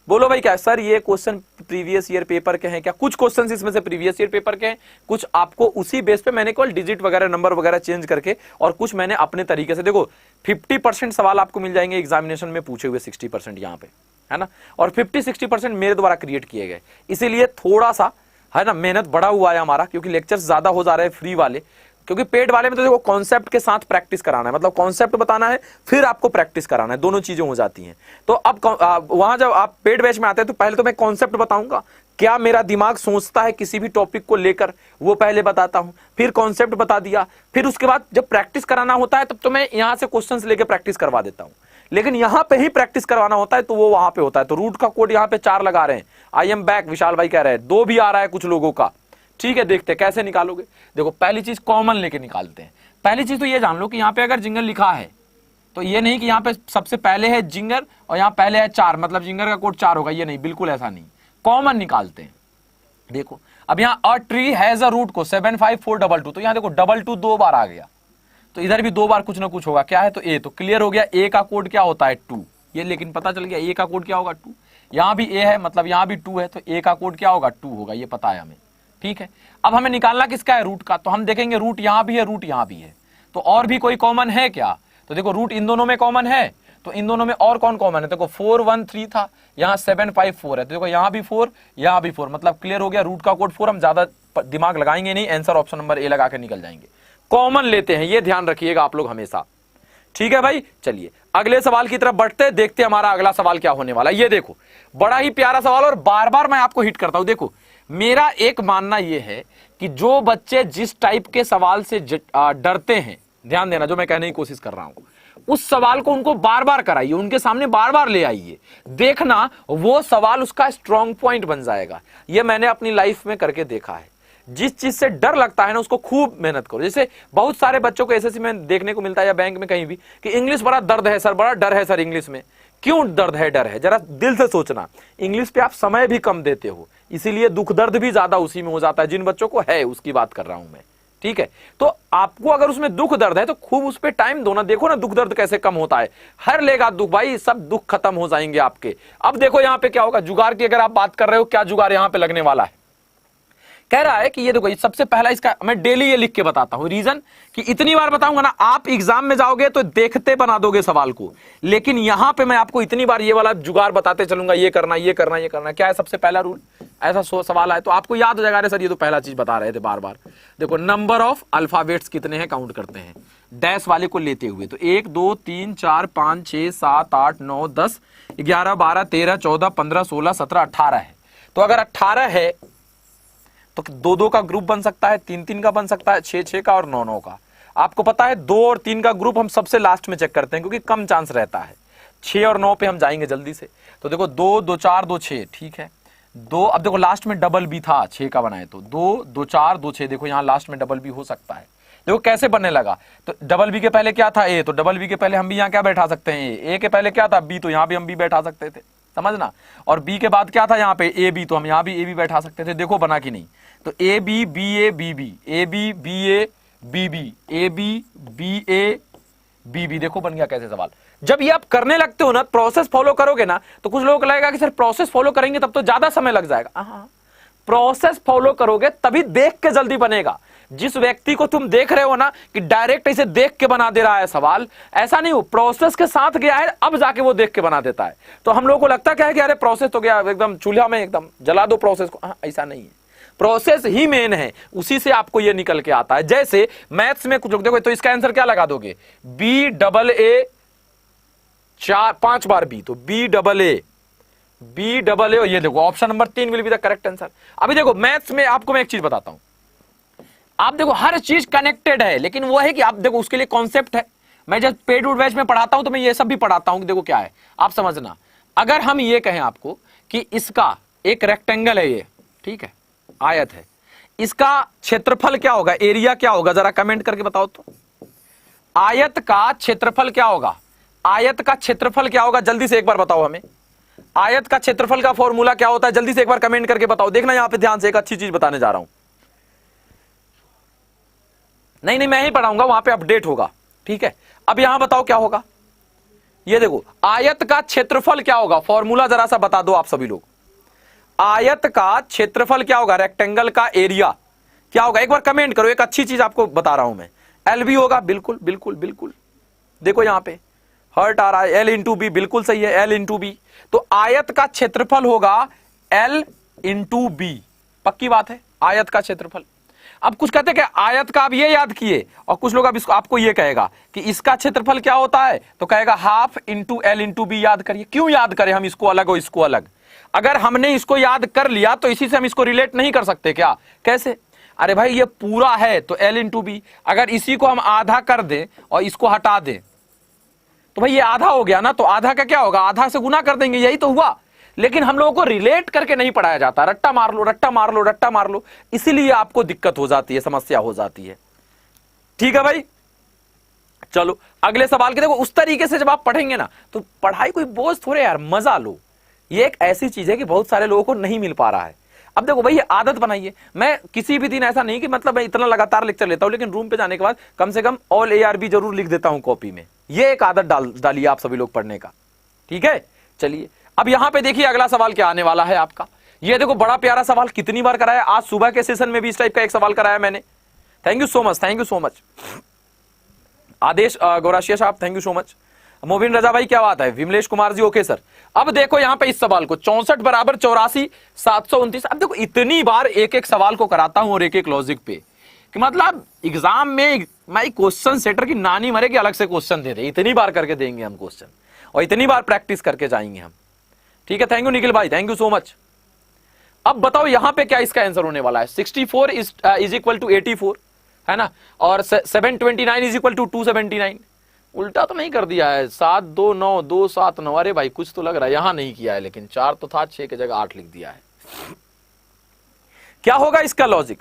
बोलो भाई क्या सर ये क्वेश्चन प्रीवियस ईयर पेपर के हैं क्या? कुछ क्वेश्चंस इसमें से प्रीवियस ईयर पेपर के हैं, कुछ आपको उसी बेस पे मैंने केवल डिजिट वगैरह नंबर वगैरह चेंज करके, और कुछ मैंने अपने तरीके से, देखो 50% सवाल आपको मिल जाएंगे एग्जामिनेशन में पूछे हुए, 60% यहां पे है ना, और 50-60% मेरे द्वारा क्रिएट किए गए, इसीलिए थोड़ा सा है ना मेहनत बढ़ा हुआ है हमारा, क्योंकि लेक्चर्स ज्यादा हो जा रहे हैं फ्री वाले, क्योंकि पेड वाले में तो देखो कॉन्सेप्ट के साथ प्रैक्टिस कराना है, मतलब कॉन्सेप्ट बताना है फिर आपको प्रैक्टिस कराना है, दोनों चीजें हो जाती हैं। तो अब वहां जब आप पेड बैच में आते हैं तो पहले तो मैं कॉन्सेप्ट बताऊंगा, क्या मेरा दिमाग सोचता है किसी भी टॉपिक को लेकर, वो पहले बताता हूं, फिर कॉन्सेप्ट बता दिया, फिर उसके बाद जब प्रैक्टिस कराना होता है तब तो मैं यहां से क्वेश्चंस लेके प्रैक्टिस करवा देता हूं, लेकिन यहां पे ही प्रैक्टिस करवाना होता है तो वो वहां पे होता है। तो रूट का कोड यहां पे 4 लगा रहे हैं, आई एम बैक, विशाल भाई कह रहे हैं 2 भी आ रहा है कुछ लोगों का, ठीक है देखते कैसे निकालोगे। देखो पहली चीज कॉमन लेके निकालते हैं। पहली चीज तो ये जान लो कि यहाँ पे अगर जिंगर लिखा है तो ये नहीं कि यहाँ पे सबसे पहले है जिंगर और यहाँ पहले है 4, मतलब जिंगर का कोड 4 होगा, ये नहीं, बिल्कुल ऐसा नहीं, कॉमन निकालते हैं। देखो अब यहाँ a tree has a root को 75422, तो यहाँ देखो 22 2 बार आ गया, तो इधर भी 2 बार कुछ ना कुछ होगा, क्या है तो ए, तो क्लियर हो गया, ए का कोड क्या होता है 2, ये लेकिन पता चल गया ए का कोड क्या होगा 2, यहाँ भी ए है मतलब यहाँ भी 2 है, तो ए का कोड क्या होगा 2 होगा, ये पता है हमें, ठीक है। अब हमें निकालना किसका है, रूट का, तो हम देखेंगे रूट यहां भी है, रूट यहां भी है, तो और भी कोई कॉमन है क्या, तो देखो रूट इन दोनों में कॉमन है, तो इन दोनों में और कौन कॉमन है, देखो 413 था, यहां 754 है, तो देखो यहां भी 4 यहां भी 4, मतलब क्लियर हो गया, रूट का कोड 4, हम ज्यादा दिमाग लगाएंगे नहीं, आंसर ऑप्शन नंबर ए लगा के निकल जाएंगे, कॉमन लेते हैं, ये ध्यान रखिएगा आप लोग हमेशा, ठीक है भाई। चलिए अगले सवाल की तरफ बढ़ते, देखते हमारा अगला सवाल क्या होने वाला है। ये देखो बड़ा ही प्यारा सवाल, और बार बार मैं आपको हिट करता हूं। देखो मेरा एक मानना यह है कि जो बच्चे जिस टाइप के सवाल से डरते हैं, ध्यान देना जो मैं कहने की कोशिश कर रहा हूं, उस सवाल को उनको बार बार कराइए, उनके सामने बार बार ले आइए, देखना वो सवाल उसका स्ट्रॉन्ग पॉइंट बन जाएगा। ये मैंने अपनी लाइफ में करके देखा है। जिस चीज से डर लगता है ना उसको खूब मेहनत करो। जैसे बहुत सारे बच्चों को एसएससी में देखने को मिलता है या बैंक में कहीं भी कि इंग्लिश बड़ा दर्द है सर, बड़ा डर है सर इंग्लिश में। क्यों दर्द है, डर है? जरा दिल से सोचना, इंग्लिश पे आप समय भी कम देते हो, इसीलिए दुख दर्द भी ज्यादा उसी में हो जाता है। जिन बच्चों को है उसकी बात कर रहा हूं मैं, ठीक है। तो आपको अगर उसमें दुख दर्द है तो खूब उस पर टाइम दो ना, देखो ना दुख दर्द कैसे कम होता है। हर लेगा दुख भाई, सब दुख खत्म हो जाएंगे आपके। अब देखो यहां पे क्या होगा, जुगाड़ की अगर आप बात कर रहे हो, क्या जुगाड़ यहां पे लगने वाला है। कह रहा है कि ये देखो, सबसे पहला इसका मैं डेली ये लिख के बताता हूं, रीजन कि इतनी बार बताऊंगा ना, आप एग्जाम में जाओगे तो देखते बना दोगे सवाल को, लेकिन यहां पे मैं आपको इतनी बार ये वाला जुगाड़ बताते चलूंगा, ये करना ये करना ये करना। क्या है सबसे पहला रूल? ऐसा सवाल आए तो आपको याद हो जाएगा, अरे सर ये तो पहला चीज बता रहे थे बार बार। देखो नंबर ऑफ अल्फाबेट्स कितने हैं काउंट करते हैं, डैश वाले को लेते हुए। तो 1 2 3 4 5 6 7 8 9 10 11 12 13 14 15 16 17 18 है। तो अगर 18 है तो 2 2 का ग्रुप बन सकता है, 3 3 का बन सकता है, 6 6 का और 9 9 का। आपको पता है 2 और 3 का ग्रुप हम सबसे लास्ट में चेक करते हैं क्योंकि कम चांस रहता है। 6 और 9 पे हम जाएंगे जल्दी से। तो देखो 2 2 4 2 6, ठीक है। 2, अब देखो लास्ट में डबल बी था 6 का बनाए तो 2 2 4 2 6, देखो यहाँ लास्ट में डबल बी हो सकता है। देखो कैसे बनने लगा, तो डबल बी के पहले क्या था ए, तो डबल बी के पहले हम भी यहाँ क्या बैठा सकते हैं, ए के पहले क्या था बी, तो यहाँ भी हम बी बैठा सकते थे, समझना। और बी के बाद क्या था यहाँ पे ए बी, तो हम यहाँ भी ए बी बैठा सकते थे। देखो बना कि नहीं, तो A B B A B B, A B B A B B, A B B A B B, देखो बन गया कैसे सवाल। जब ये आप करने लगते हो ना, प्रोसेस फॉलो करोगे ना, तो कुछ लोगों को लगेगा कि सर प्रोसेस फॉलो करेंगे तब तो ज्यादा समय लग जाएगा। हाँ, प्रोसेस फॉलो करोगे तभी देख के जल्दी बनेगा। जिस व्यक्ति को तुम देख रहे हो ना कि डायरेक्ट इसे देख के बना दे रहा है सवाल, ऐसा नहीं हो, प्रोसेस के साथ गया है अब जाके वो देख के बना देता है। तो हम लोगों को लगता क्या है कि अरे प्रोसेस तो गया एकदम चूल्हा में एकदम जला दो प्रोसेस को, हाँ ऐसा नहीं है। प्रोसेस ही मेन है, उसी से आपको ये निकल के आता है। जैसे मैथ्स में कुछ लोग देखो, तो इसका आंसर क्या लगा दोगे, बी डबल ए 5 बार बी, तो बी डबल ए, ये देखो option number 3 will be the correct answer. अभी देखो मैथ्स में आपको मैं एक चीज बताता हूं, आप देखो हर चीज कनेक्टेड है, लेकिन वो है कि आप देखो उसके लिए कॉन्सेप्ट है। मैं जब पेड बैच में पढ़ाता हूं तो मैं ये सब भी पढ़ाता हूं कि देखो क्या है, आप समझना। अगर हम ये कहें आपको कि इसका एक रेक्टेंगल है ये, ठीक है, आयत है, इसका क्षेत्रफल क्या होगा, एरिया क्या होगा, जरा कमेंट करके बताओ तो। आयत का क्षेत्रफल क्या होगा, आयत का क्षेत्रफल क्या होगा, जल्दी से एक बार बताओ हमें। आयत का क्षेत्रफल का फॉर्मूला क्या होता है, जल्दी से एक बार कमेंट करके बताओ। देखना यहां पे ध्यान से, एक अच्छी चीज बताने जा रहा हूं। नहीं मैं ही पढ़ाऊंगा, वहां पे अपडेट होगा, ठीक है। अब यहां बताओ क्या होगा, ये देखो आयत का क्षेत्रफल क्या होगा, फॉर्मूला जरा सा बता दो आप सभी लोग। आयत का क्षेत्रफल क्या होगा, रेक्टेंगल का एरिया क्या होगा, एक बार कमेंट करो। एक अच्छी चीज आपको बता रहा हूं मैं, एल बी होगा, बिल्कुल बिल्कुल बिल्कुल। देखो यहां पे हर्ट आ रहा है, एल इंटू बी, बिल्कुल सही है, एल इंटू बी। तो आयत का क्षेत्रफल होगा एल इंटू बी, पक्की बात है, आयत का क्षेत्रफल। अब कुछ कहते हैं कि आयत का आप ये याद किए, और कुछ लोग अब इसको आपको ये कहेगा कि इसका क्षेत्रफल क्या होता है, तो कहेगा half into L into B. याद करिए, क्यों याद करें हम इसको अलग और इसको अलग। अगर हमने इसको याद कर लिया तो इसी से हम इसको रिलेट नहीं कर सकते क्या, कैसे? अरे भाई ये पूरा है तो एल इंटू बी, अगर इसी को हम आधा कर दें और इसको हटा दें तो भाई ये आधा हो गया ना, तो आधा का क्या होगा, आधा से गुना कर देंगे, यही तो हुआ। लेकिन हम लोगों को रिलेट करके नहीं पढ़ाया जाता, रट्टा मार लो रट्टा मार लो रट्टा मार लो, इसीलिए आपको दिक्कत हो जाती है, समस्या हो जाती है। ठीक है भाई, चलो अगले सवाल के देखो। उस तरीके से जब आप पढ़ेंगे ना तो पढ़ाई कोई बोझ थोड़े यार, मजा लो। ये एक ऐसी चीज है कि बहुत सारे लोगों को नहीं मिल पा रहा है। अब देखो भाई, ये आदत बनाइए। मैं किसी भी दिन ऐसा नहीं कि मतलब मैं इतना लगातार लेक्चर लेता हूं, लेकिन रूम पे जाने के बाद कम से कम ऑल ARB जरूर लिख देता हूं कॉपी में। ये एक आदत डालिए आप सभी लोग पढ़ने का, ठीक है। चलिए अब यहां पे देखिए अगला सवाल क्या आने वाला है आपका। ये देखो बड़ा प्यारा सवाल, कितनी बार कराया, आज सुबह के सेशन में भी इस टाइप का एक सवाल कराया मैंने। Thank you so much, thank you so much Adesh Gaurasia साहब, thank you so much. Mobin Raza भाई क्या बात है, विमलेश कुमार जी ओके सर। अब देखो यहां पे इस सवाल को 64 बराबर 84 729। अब देखो इतनी बार एक एक सवाल को कराता हूं और एक एक लॉजिक पे कि मतलब एग्जाम में मैं क्वेश्चन सेटर की नानी मरे कि अलग से क्वेश्चन दे दे, इतनी बार करके देंगे हम क्वेश्चन और इतनी बार प्रैक्टिस करके जाएंगे हम, ठीक है। थैंक यू निखिल भाई, थैंक यू सो मच। अब बताओ यहां पे क्या इसका आंसर होने वाला है। 64 इज इक्वल टू 84 है ना, और 729 इज इक्वल टू 279। उल्टा तो नहीं कर दिया है, 7 2 9 2 7 9। अरे भाई कुछ तो लग रहा है, यहां नहीं किया है, लेकिन 4 तो था, 6 की जगह 8 लिख दिया है। क्या होगा इसका लॉजिक?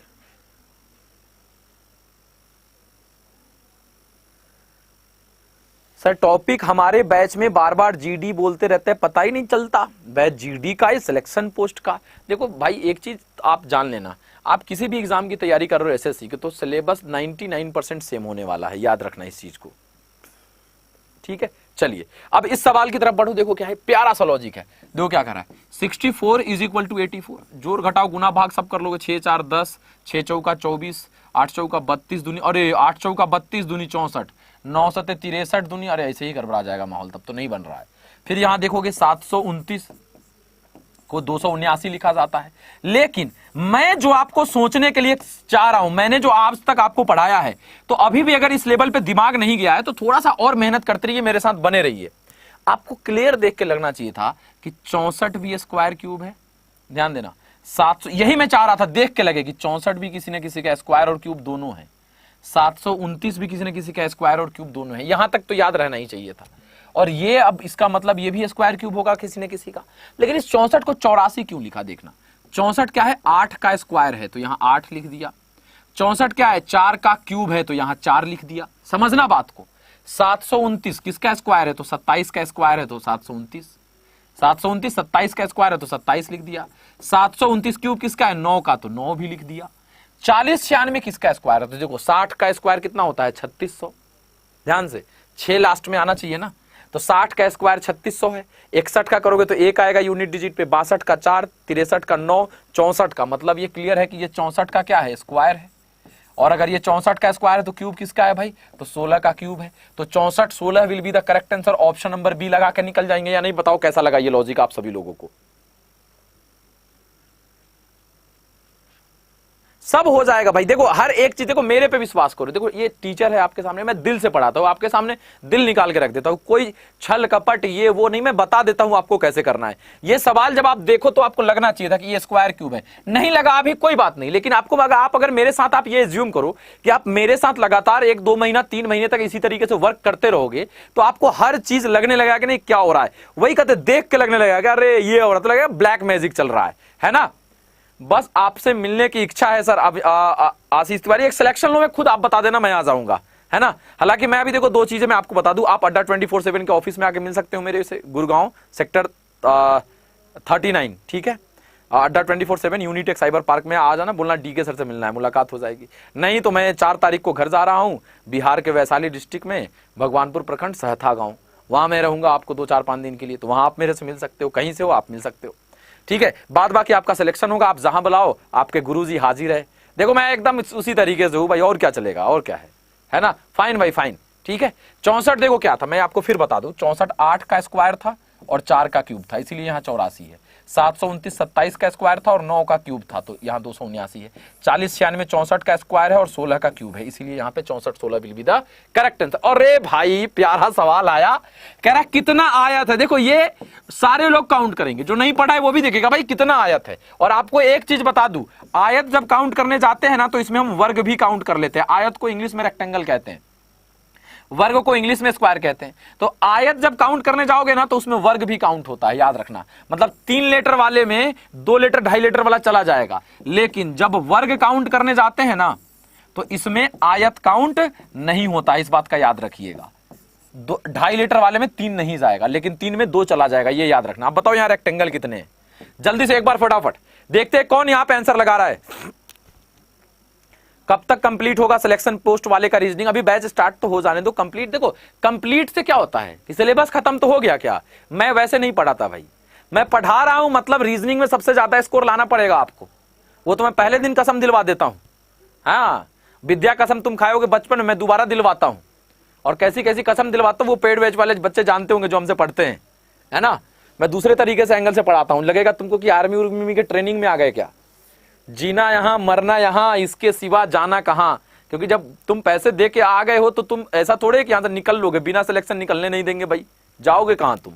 सर टॉपिक हमारे बैच में बार बार जीडी बोलते रहते हैं, पता ही नहीं चलता। बैच जीडी का, सिलेक्शन पोस्ट का। देखो भाई एक चीज आप जान लेना, आप किसी भी एग्जाम की तैयारी कर रहे हो एसएससी की, तो सिलेबस 99% सेम होने वाला है, याद रखना इस चीज को, ठीक है। चलिए अब इस सवाल की तरफ बढ़ो। देखो क्या है, प्यारा सा लॉजिक है। देखो क्या कर रहा है, 64 इज इक्वल टू 84। जोड़ घटाओ गुना भाग सब कर लोगे, 6 4 10, 6 चौका 24, 8 चौका 32 दूनी, अरे 8 चौका 32 दूनी 64, 9 सते 63 दूनी, अरे ऐसे ही गड़बड़ा जाएगा माहौल, तब तो नहीं बन रहा है। फिर यहां देखोगे 729 को 279 लिखा जाता है। लेकिन मैं जो आपको सोचने के लिए चाह रहा हूं, मैंने जो आज तक आपको पढ़ाया है, तो अभी भी अगर इस लेवल पे दिमाग नहीं गया है तो थोड़ा सा और मेहनत करते रहिए, मेरे साथ बने रहिए। आपको क्लियर देख के लगना चाहिए था कि 64 भी स्क्वायर क्यूब है, ध्यान देना। 700, यही मैं चाह रहा था, देख के लगे कि 64 भी किसी न किसी का स्क्वायर और क्यूब दोनों है, 729 भी किसी न किसी का स्क्वायर और क्यूब दोनों है। यहां तक तो याद रहना ही चाहिए था। और ये अब इसका मतलब ये भी स्क्वायर क्यूब होगा किसी न किसी का। लेकिन इस 64 को 84 क्यों लिखा, देखना। 64 क्या है, 8 का स्क्वायर है तो यहां 8 लिख दिया। 64 क्या है, 4 का क्यूब है तो यहां 4 लिख दिया। समझना बात को। 729 किसका स्क्वायर है, तो 27 का स्क्वायर है तो 729। 729 27 का स्क्वायर है तो 27 लिख दिया। 729 क्यूब किसका है, 9 का, तो 9 भी लिख दिया। 40 96 किसका स्क्वायर है, तो देखो 60 का स्क्वायर कितना होता है, 3600। ध्यान से 6 लास्ट में आना चाहिए ना, तो 60 का स्क्वायर 3600 है। 61 का करोगे तो 1 आएगा यूनिट डिजिट पे, 62 का 4, 63 का 9, 64 का, मतलब ये क्लियर है कि ये 64 का क्या है, स्क्वायर है। और अगर ये 64 का स्क्वायर है तो क्यूब किसका है भाई, तो 16 का क्यूब है। तो 64 16 will be the correct answer. Option number B लगा के निकल जाएंगे या नहीं, बताओ कैसा लगा ये लॉजिक आप सभी लोगों को। सब हो जाएगा भाई। देखो हर एक चीज, देखो मेरे पे विश्वास करो, देखो ये टीचर है आपके सामने, मैं दिल से पढ़ाता हूँ, आपके सामने दिल निकाल के रख देता हूँ, कोई छल कपट ये वो नहीं, मैं बता देता हूँ आपको कैसे करना है। ये सवाल जब आप देखो तो आपको लगना चाहिए था कि ये स्क्वायर क्यूब है, नहीं लगा अभी कोई बात नहीं, लेकिन आपको आप अगर मेरे साथ आप ये एज्यूम करो कि आप मेरे साथ लगातार 1-2 महीना 3 महीने तक इसी तरीके से वर्क करते रहोगे तो आपको हर चीज लगने लगेगा कि नहीं क्या हो रहा है, वही कहते देख के लगने लगेगा अरे ये हो रहा, तो लगेगा ब्लैक मैजिक चल रहा है ना। बस आपसे मिलने की इच्छा है सर। अब आशीष तिवारी एक सिलेक्शन लो, में खुद आप बता देना, मैं आ जाऊंगा, है ना। हालांकि मैं अभी देखो 2 चीजें मैं आपको बता दूं, आप अड्डा 24/7 के ऑफिस में आके मिल सकते हो मेरे से, गुड़गांव सेक्टर 39, ठीक है। अड्डा 24/7 यूनिटेक साइबर पार्क में आ जाना, बोलना डीके सर से मिलना है, मुलाकात हो जाएगी। नहीं तो मैं 4 तारीख को घर जा रहा हूं बिहार के वैशाली डिस्ट्रिक्ट में, भगवानपुर प्रखंड सहथा गांव, वहां मैं रहूंगा आपको 2-4-5 दिन के लिए, तो वहां आप मेरे से मिल सकते हो, कहीं से हो आप मिल सकते हो, ठीक है। बाद बाकी आपका सिलेक्शन होगा, आप जहां बुलाओ आपके गुरुजी हाजिर है। देखो मैं एकदम उसी तरीके से हूं भाई, और क्या चलेगा, और क्या है ना। फाइन भाई फाइन, ठीक है। 64 देखो क्या था, मैं आपको फिर बता दूं, 64 8 का स्क्वायर था और 4 का क्यूब था, इसीलिए यहाँ 84 है। 729 27 का स्क्वायर था और 9 का क्यूब था, तो यहाँ 279 है। 40 96 64 का स्क्वायर है और 16 का क्यूब है, इसीलिए यहाँ पे 64 16 will be the correct answer. अरे भाई प्यारा सवाल आया, कह रहा कितना आयत है। देखो ये सारे लोग काउंट करेंगे, जो नहीं पढ़ा है वो भी देखेगा भाई कितना आयत है। और आपको एक चीज बता दूं, आयत जब काउंट करने जाते हैं ना तो इसमें हम वर्ग भी काउंट कर लेते हैं। आयत को इंग्लिश में रेक्टेंगल कहते हैं, वर्ग को इंग्लिश में स्क्वायर कहते हैं। तो आयत जब काउंट करने जाओगे ना तो उसमें वर्ग भी काउंट होता है, याद रखना। मतलब 3 लीटर वाले में 2 लीटर 2.5 लीटर वाला चला जाएगा, लेकिन जब वर्ग काउंट करने जाते हैं ना तो इसमें आयत काउंट नहीं होता है, इस बात का याद रखिएगा। 2.5 लीटर वाले में 3 नहीं जाएगा, लेकिन 3 में 2 चला जाएगा, ये याद रखना। अब बताओ यहाँ रेक्टेंगल कितने हैं, जल्दी से एक बार फटाफट देखते हैं कौन यहां पे आंसर लगा रहा है। कब तक कंप्लीट होगा सिलेक्शन पोस्ट वाले का रीजनिंग? अभी बैच स्टार्ट तो हो जाने दो। कंप्लीट देखो, कंप्लीट से क्या होता है कि सिलेबस खत्म तो हो गया क्या? मैं वैसे नहीं पढ़ाता भाई, मैं पढ़ा रहा हूं, मतलब रीजनिंग में सबसे ज्यादा स्कोर लाना पड़ेगा आपको, वो तो मैं पहले दिन कसम दिलवा देता हूं। हाँ, विद्या कसम तुम खाओगे बचपन में, मैं दोबारा दिलवाता हूं। और कैसी कैसी कसम दिलवाता हूं वो पेड बैच वाले बच्चे जानते होंगे जो हमसे पढ़ते हैं, है ना। मैं दूसरे तरीके से एंगल से पढ़ाता हूं, लगेगा तुमको कि आर्मी उर्मी के ट्रेनिंग में आ गए क्या। जीना यहां मरना यहां, इसके सिवा जाना कहां। क्योंकि जब तुम पैसे दे के आ गए हो तो तुम ऐसा थोड़े कि यहां से निकल लोगे, बिना सिलेक्शन निकलने नहीं देंगे भाई, जाओगे कहां तुम।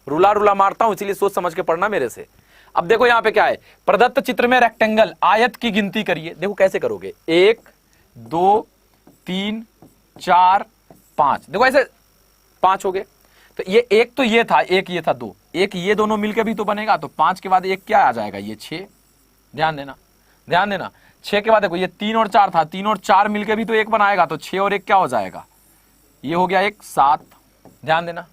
रुला रुला मारता हूं, इसलिए सोच समझ के पढ़ना मेरे से। अब देखो यहां पे क्या है, प्रदत्त चित्र में रेक्टेंगल, आयत की गिनती करिए। देखो कैसे करोगे, 1 2 3 4 5, देखो ऐसे 5 हो गए। तो ये एक तो ये था, एक ये था 2, एक ये दोनों मिलकर भी तो बनेगा, तो 5 के बाद एक क्या आ जाएगा, ये 6। ध्यान देना ध्यान देना, 6 के बाद देखो ये 3 और 4 था, 3 और 4 मिलकर भी तो एक बनाएगा, तो 6 और 1 क्या हो जाएगा, ये हो गया 1 7। ध्यान देना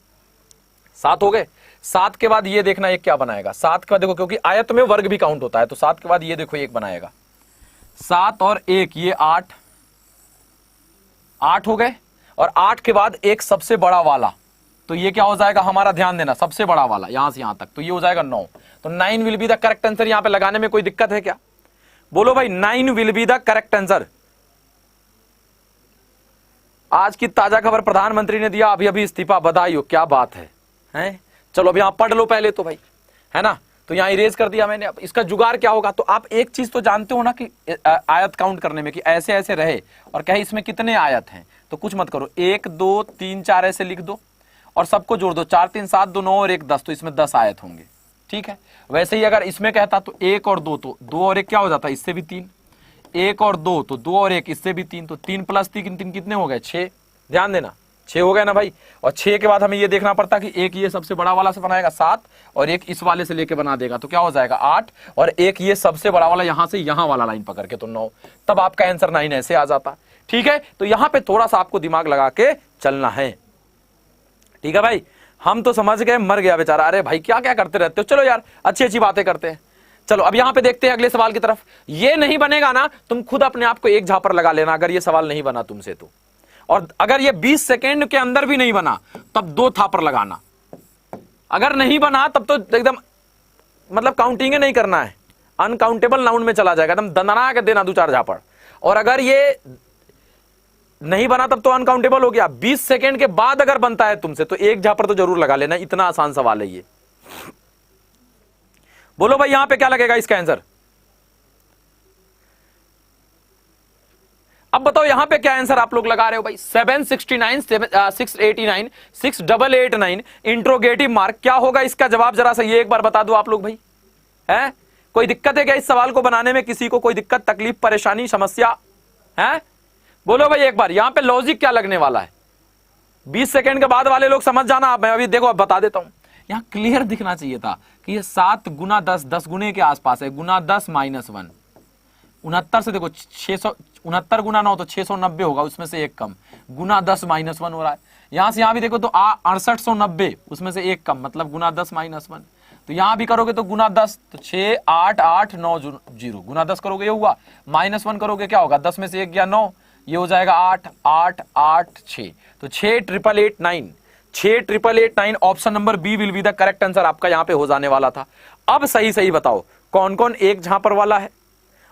7 हो गए। 7 के बाद ये देखना एक क्या बनाएगा, 7 के बाद देखो, क्योंकि आयत में वर्ग भी काउंट होता है, तो 7 के बाद ये देखो एक बनाएगा, 7 और 1 ये 8 हो गए। और 8 के बाद एक सबसे बड़ा वाला, तो ये क्या हो जाएगा हमारा, ध्यान देना, सबसे बड़ा वाला यहां से यहां तक, तो ये हो जाएगा 9। तो 9 will be the correct answer. यहां पे लगाने में कोई दिक्कत है क्या, बोलो भाई, 9 will be the correct answer. आज की ताजा खबर, प्रधानमंत्री ने दिया अभी अभी इस्तीफा, बधाई हो, क्या बात है, हैं? चलो अब यहां पढ़ लो पहले तो भाई, है ना। तो यहां इरेज कर दिया मैंने। अब इसका जुगाड़ क्या होगा, तो आप एक चीज तो जानते हो ना कि आयत काउंट करने में कि ऐसे ऐसे रहे और कहे इसमें कितने आयत हैं, तो कुछ मत करो, 1 2 3 4 ऐसे लिख दो और सबको जोड़ दो, 4 3 7 2 9 और 1 10, तो इसमें 10 आयत होंगे, ठीक है। वैसे ही अगर इसमें कहता तो 1 और 2, तो 2 और 1 क्या हो जाता, इससे भी 3, 1 और 2 तो 2 और 1 इससे भी 3, तो 3 + 3 कितने हो गए, 6। ध्यान देना 6 हो गए ना भाई। और 6 के बाद हमें ये देखना पड़ता कि एक ये सबसे बड़ा वाला से बनाएगा 7 और एक इस वाले से लेके बना देगा, तो क्या हो जाएगा 8 और एक ये सबसे बड़ा वाला यहां से यहां वाला लाइन पकड़ के, तो 9। तब आपका आंसर 9 ऐसे आ जाता, ठीक है। तो यहां पे थोड़ा सा आपको दिमाग लगा के चलना है, ठीक है भाई। हम तो समझ गए, मर गया बेचारा, अरे भाई क्या क्या करते रहते हो, चलो यार अच्छी अच्छी बातें करते हैं। चलो अब यहां पे देखते हैं अगले सवाल की तरफ। ये नहीं बनेगा ना, तुम खुद अपने आप को एक झापर लगा लेना अगर ये सवाल नहीं बना तुमसे तो। और अगर ये 20 सेकेंड के अंदर भी नहीं बना तब 2 थापर लगाना। अगर नहीं बना तब तो एकदम मतलब काउंटिंग नहीं करना है, अनकाउंटेबल नाउन में चला जाएगा, एकदम दंदना के देना 2-4 झापड़। और अगर ये नहीं बना तब तो अनकाउंटेबल हो गया। 20 सेकेंड के बाद अगर बनता है तुमसे तो 1 झापड़ तो जरूर लगा लेना, इतना आसान सवाल है ये। बोलो भाई यहां पे क्या लगेगा इसका आंसर, अब बताओ यहां पे क्या आंसर आप लोग लगा रहे हो भाई? 769, 689, 6889 इंट्रोगेटिव मार्क क्या होगा इसका जवाब? जरा सा ये एक बार बता दो आप लोग भाई। है कोई दिक्कत है क्या इस सवाल को बनाने में? किसी को कोई दिक्कत, तकलीफ, परेशानी, समस्या है? बोलो भाई एक बार। यहां पे लॉजिक क्या लगने वाला है? 20 सेकंड के बाद वाले लोग समझ जाना। मैं अभी देखो अब बता देता हूं। यहां क्लियर दिखना चाहिए था कि ये 7 गुना 10, 10 गुने के आसपास है। गुना 10 माइनस 1, 69 से देखो 600, 69 गुना 9 तो 690 होगा, उसमें से एक कम। गुना 10 माइनस 1 हो रहा है। यहां से यहां भी देखो तो 6890, उसमें से एक कम, मतलब गुना 10 माइनस 1। तो यहां भी करोगे तो गुना 10, तो 6 8 8 9 0, गुना 10 करोगे ये हुआ, माइनस 1 करोगे क्या होगा? 10 में से 1 गया 9, ये हो जाएगा 8 8 8 6। तो 68889, 68889 option number B will be the correct answer आपका यहां पे हो जाने वाला था। अब सही सही बताओ कौन कौन एक झांपर वाला है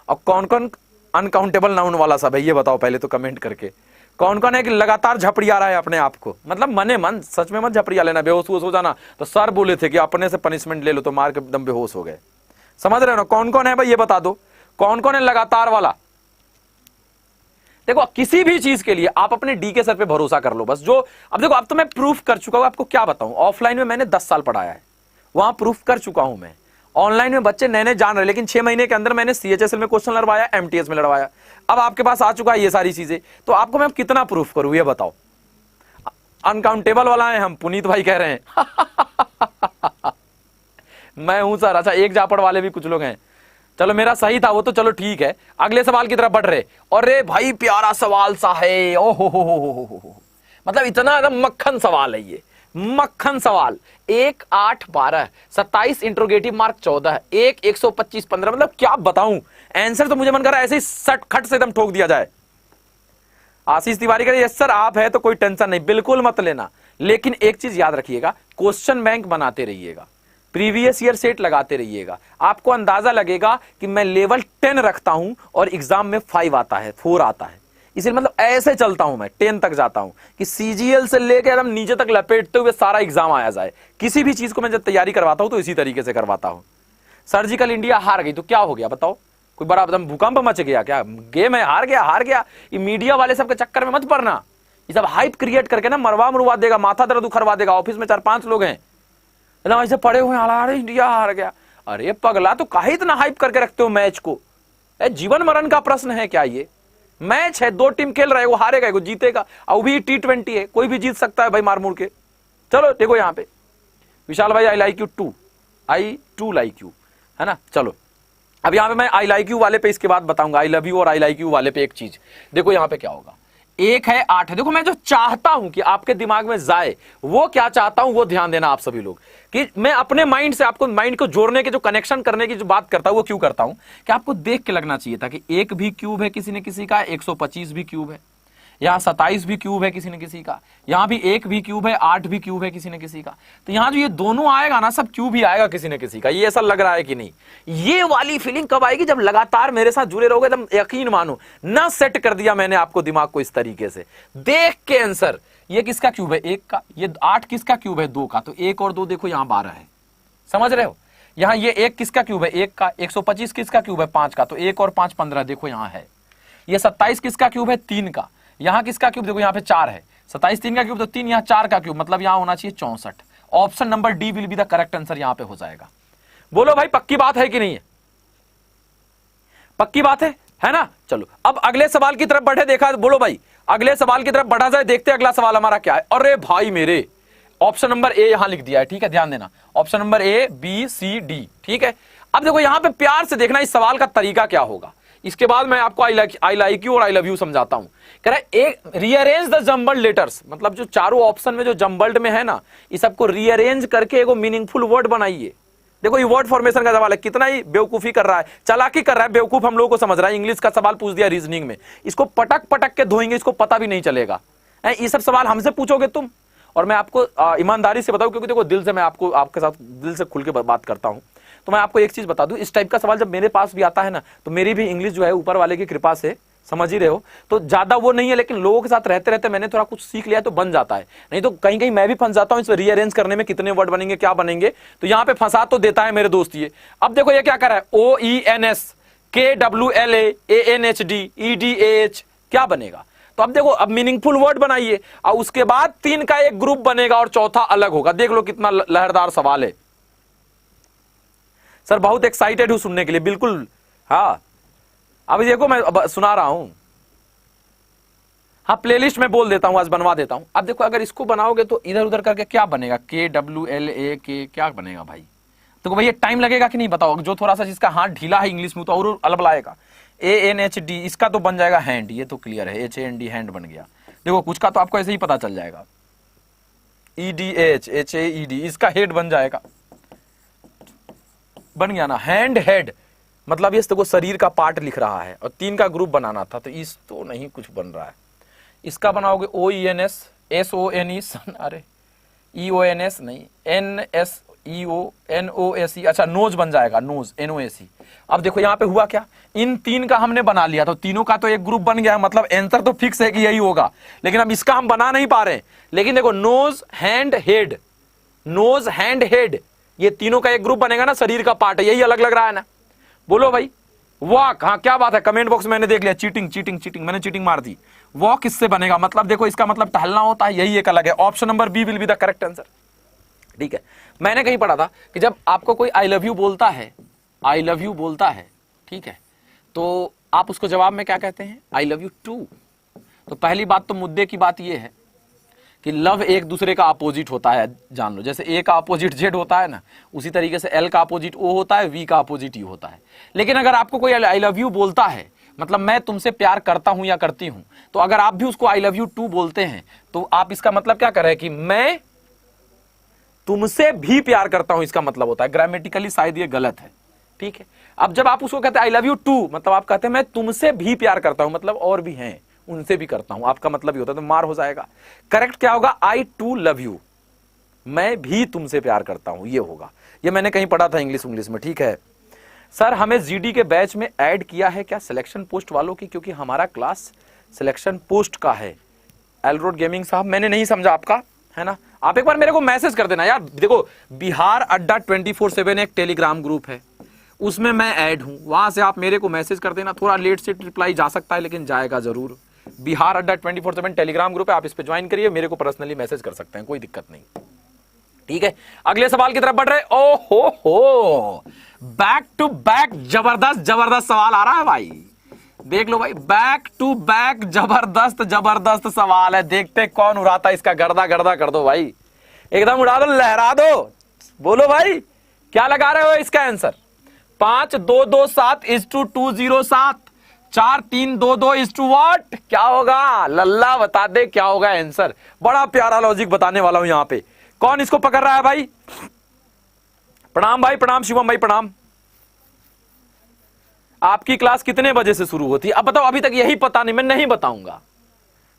और कौन कौन अनकाउंटेबल नाउन वाला सब है, ये बताओ पहले तो कमेंट करके। कौन कौन है कि लगातार झपड़िया रहा है अपने आप को, मतलब मने मन, सच में मत झपड़िया लेना, बेहोश हो जाना। तो सर बोले थे कि अपने से पनिशमेंट ले लो, तो मार के एकदम बेहोश हो गए। समझ रहे हो ना? कौन कौन है भाई ये बता दो, कौन कौन है लगातार वाला। देखो किसी भी चीज के लिए आप अपने डी के सर पे भरोसा कर लो बस। जो अब देखो, अब तो मैं प्रूफ कर चुका हूं, आपको क्या बताऊं। ऑफलाइन में मैंने 10 साल पढ़ाया है, वहां प्रूफ कर चुका हूं मैं। ऑनलाइन में बच्चे नए नए जान रहे, लेकिन 6 महीने के अंदर मैंने सीएचएसएल में क्वेश्चन लड़वाया, एमटीएस में लड़वाया। अब आपके पास आ चुका है ये सारी चीजें, तो आपको मैं कितना प्रूफ करूं ये बताओ। अनकाउंटेबल वाला है हम, पुनीत भाई कह रहे हैं। मैं हूं सर। अच्छा, एक जापड़ वाले भी कुछ लोग हैं। चलो मेरा सही था वो तो, चलो ठीक है। अगले सवाल की तरफ बढ़ रहे। अरे भाई प्यारा सवाल सा है, ओहो हो, मतलब इतना एकदम मक्खन सवाल है ये, मक्खन सवाल। 1 8 12, 27 इंट्रोगेटिव मार्क 14, 1 125 15, मतलब क्या बताऊं आंसर। तो मुझे मन कर रहा है ऐसे ही सट खट से एकदम ठोक दिया जाए। आशीष तिवारी कह रहे यस सर आप है तो कोई टेंशन नहीं, बिल्कुल मत लेना। लेकिन एक चीज याद रखिएगा, क्वेश्चन बैंक बनाते रहिएगा, प्रीवियस ईयर सेट लगाते रहिएगा। आपको अंदाजा लगेगा कि मैं लेवल 10 रखता हूं और एग्जाम में 5 आता है, 4 आता है। इसलिए मतलब ऐसे चलता हूं मैं, 10 तक जाता हूं कि सीजीएल से लेकर एकदम नीचे तक लपेटते हुए सारा एग्जाम आया जाए। किसी भी चीज को मैं जब तैयारी करवाता हूं तो इसी तरीके से करवाता हूं। सर्जिकल इंडिया हार गई तो क्या हो गया बताओ? कोई बड़ा एकदम भूकंप मच गया क्या? गेम है, हार गया। ये मीडिया वाले सबके चक्कर में मत पड़ना। ये सब हाइप क्रिएट करके ना मरवा देगा, माथा दर्द उखरवा देगा। ऑफिस में 4-5 लोग हैं एकदम ऐसे पड़े हुए, अरे इंडिया हार गया। अरे पगला, तो काहे इतना हाइप करके रखते हो मैच को? जीवन मरण का प्रश्न है क्या ये? मैच है, 2 टीम खेल रहे, वो हारेगा वो जीतेगा, और भी T20 है, कोई भी जीत सकता है भाई मार मुड़ के। चलो देखो यहाँ पे विशाल भाई, I like you too, I too like you, है ना। चलो अब यहाँ पे मैं आई लाइक यू वाले पे इसके बाद बताऊंगा, आई लव यू और आई लाइक यू वाले पे एक चीज देखो। यहाँ पे क्या होगा, 1 है 8 है। देखो मैं जो चाहता हूं कि आपके दिमाग में जाए, वो क्या चाहता हूं वो ध्यान देना आप सभी लोग। कि मैं अपने माइंड से आपको, माइंड को जोड़ने के, जो कनेक्शन करने की जो बात करता हूं वो क्यों करता हूं कि आपको देख के लगना चाहिए था कि 1 भी क्यूब है किसी न किसी का, 125 भी क्यूब है, यहाँ 27 भी क्यूब है किसी न किसी का, यहाँ भी 1 भी क्यूब है, 8 भी क्यूब है किसी न किसी का। तो यहाँ जो ये दोनों आएगा ना, सब क्यूब ही आएगा किसी न किसी का। ये ऐसा लग रहा है कि नहीं? ये वाली फीलिंग कब आएगी? जब लगातार मेरे साथ जुड़े रहोगे, एकदम यकीन मानो ना, सेट कर दिया मैंने आपको दिमाग को इस तरीके से। देख के आंसर, ये किसका क्यूब है? 1 का। ये 8 किसका क्यूब है? 2 का। तो 1 और 2 देखो यहाँ 12 है, समझ रहे हो। यहाँ ये 1 किसका क्यूब है? 1 का। 125 किसका क्यूब है? 5 का। तो 1 और 5 15 देखो यहाँ है। ये 27 किसका क्यूब है? 3 का। यहाँ किसका क्यूब देखो, यहाँ पे 4 है। 27 3 का क्यूब तो 3, यहाँ 4 का क्यूब, मतलब यहाँ होना चाहिए 64। Option number D will be the correct answer यहाँ पे हो जाएगा। बोलो भाई पक्की बात है कि नहीं है? पक्की बात है ना। चलो अब अगले सवाल की तरफ बढ़े। देखा, बोलो भाई अगले सवाल की तरफ बढ़ा जाए, देखते अगला सवाल हमारा क्या है। अरे भाई मेरे, ऑप्शन नंबर ए यहां लिख दिया है, ठीक है, ध्यान देना। Option number A B C D, ठीक है। अब देखो यहां पे प्यार से देखना इस सवाल का तरीका क्या होगा। इसके बाद मैं आपको आई लाइक यू और आई लव यू समझाता हूं। कह रहा है एक रीअरेंज द जम्बल्ड लेटर्स, मतलब जो चारों ऑप्शन में जो जम्बल्ड में है ना, इस सबको रीअरेंज करके एक मीनिंगफुल वर्ड बनाइए। देखो ये वर्ड फॉर्मेशन का सवाल है, कितना ही बेवकूफी कर रहा है, चालाकी कर रहा है, बेवकूफ हम लोगों को समझ रहा है। इंग्लिश का सवाल पूछ दिया रीजनिंग में, इसको पटक पटक के धोएंगे, इसको पता भी नहीं चलेगा। ये सब सवाल हमसे पूछोगे तुम, और मैं आपको ईमानदारी से बताऊं, क्योंकि देखो दिल से मैं आपको, आपके साथ दिल से खुल के बात करता हूं। तो मैं आपको एक चीज बता दूं, इस टाइप का सवाल जब मेरे पास भी आता है ना, तो मेरी भी इंग्लिश जो है ऊपर वाले की कृपा से, समझ ही रहे हो, तो ज्यादा वो नहीं है, लेकिन लोगों के साथ रहते रहते मैंने थोड़ा कुछ सीख लिया तो बन जाता है। नहीं तो कहीं कहीं मैं भी फंस जाता हूं इसमें, रीअरेंज करने में कितने वर्ड बनेंगे, क्या बनेंगे। तो यहां पे फंसा तो देता है मेरे दोस्त ये। अब देखो ये क्या कर रहा है, OENS KWLA ANHD EDAH क्या बनेगा? तो अब देखो, अब मीनिंगफुल वर्ड बनाइए और उसके बाद 3 का एक ग्रुप बनेगा और चौथा अलग होगा। देख लो कितना लहरदार सवाल है सर, बहुत एक्साइटेड हूं सुनने के लिए, बिल्कुल। हाँ, अभी देखो मैं अब सुना रहा हूं। हाँ, प्लेलिस्ट में बोल देता हूं, आज बनवा देता हूं। अब देखो, अगर इसको बनाओगे तो इधर उधर करके क्या बनेगा? KWLA क्या बनेगा भाई? तो भैया टाइम लगेगा कि नहीं बताओ? जो थोड़ा सा जिसका हाथ ढीला है इंग्लिश में तो और अलग लाएगा। ANHD, इसका तो बन जाएगा हैंड, ये तो क्लियर है। HAND हैंड बन गया। देखो कुछ का तो आपको ऐसे ही पता चल जाएगा। EDHAED, इसका हेड बन जाएगा, बन गया ना, हैंड हेड। मतलब ये देखो शरीर का पार्ट लिख रहा है और 3 का ग्रुप बनाना था, तो इस तो नहीं कुछ बन रहा है। इसका बनाओगे OENS SONE सन, अरे EONS नहीं, NSEONOSE, अच्छा नोज बन जाएगा, नोज NOSE। अब देखो यहाँ पे हुआ क्या, इन 3 का हमने बना लिया तो तीनों का तो एक ग्रुप बन गया, मतलब आंसर तो फिक्स है कि यही होगा। लेकिन अब इसका हम बना नहीं पा रहे। लेकिन देखो nose hand head, nose hand head, ये तीनों का एक ग्रुप बनेगा ना, शरीर का पार्ट है, यही अलग लग रहा है ना? बोलो भाई। वॉक, हाँ क्या बात है, कमेंट बॉक्स मैंने देख लिया। चीटिंग चीटिंग चीटिंग, मैंने चीटिंग मार दी। वॉक किससे बनेगा? मतलब देखो इसका मतलब टहलना होता है, यही एक अलग है। Option number B will be the correct answer. ठीक है, मैंने कहीं पढ़ा था कि जब आपको कोई आई लव यू बोलता है, आई लव यू बोलता है, ठीक है, तो आप उसको जवाब में क्या कहते हैं? I love you too. तो पहली बात तो मुद्दे की बात यह है कि लव एक दूसरे का अपोजिट होता है, जान लो। जैसे ए का अपोजिट जेड होता है ना, उसी तरीके से एल का अपोजिट ओ होता है, वी का अपोजिट यू होता है। लेकिन अगर आपको कोई आई लव यू बोलता है, मतलब मैं तुमसे प्यार करता हूं या करती हूं, तो अगर आप भी उसको आई लव यू टू बोलते हैं तो आप इसका मतलब क्या कर रहे हैं कि मैं तुमसे भी प्यार करता हूं, इसका मतलब होता है। ग्रामेटिकली शायद ये गलत है, ठीक है। अब जब आप उसको कहते हैं आई लव यू टू, मतलब आप कहते हैं मैं तुमसे भी प्यार करता हूं, मतलब और भी हैं, उनसे भी करता हूं, आपका मतलब ही होता है, तो मार हो जाएगा। करेक्ट क्या होगा? आई टू लव यू, मैं भी तुमसे प्यार करता हूं, ये होगा। ये मैंने कहीं पढ़ा था इंग्लिश में, ठीक है। सर हमें GD के बैच में ऐड किया है क्या सिलेक्शन पोस्ट वालों की? क्योंकि हमारा क्लास सिलेक्शन पोस्ट का है। एलरोड गेमिंग साहब, मैंने नहीं समझा आपका, है ना? आप एक बार मेरे को मैसेज कर देना यार। देखो बिहार अड्डा 24/7 एक टेलीग्राम ग्रुप है, उसमें मैं ऐड हूं, वहां से आप मेरे को मैसेज कर देना। थोड़ा लेट से रिप्लाई जा सकता है, लेकिन जाएगा जरूर। बिहार अड्डा 24/7 टेलीग्राम ग्रुप है, आप इस पे ज्वाइन करिए, मेरे को पर्सनली मैसेज कर सकते हैं, कोई दिक्कत नहीं, ठीक है। अगले सवाल की तरफ बढ़ रहे। ओ हो, बैक टू बैक जबरदस्त जबरदस्त सवाल आ रहा है भाई, देख लो भाई, बैक टू बैक जबरदस्त जबरदस्त सवाल है। देखते कौन उड़ाता है इसका गर्दा गर्दा कर दो भाई, एकदम उड़ा दो, लहरा दो। बोलो भाई क्या लगा रहे हो इसका आंसर? 5-2-2-7:207, 4-3-2-2 व्हाट? क्या होगा? लल्ला बता दे क्या होगा आंसर। बड़ा प्यारा लॉजिक बताने वाला हूं यहां पे। कौन इसको पकड़ रहा है भाई? प्रणाम भाई, प्रणाम शिवम भाई, प्रणाम। आपकी क्लास कितने बजे से शुरू होती है? अब बताओ, अभी तक यही पता नहीं, मैं नहीं बताऊंगा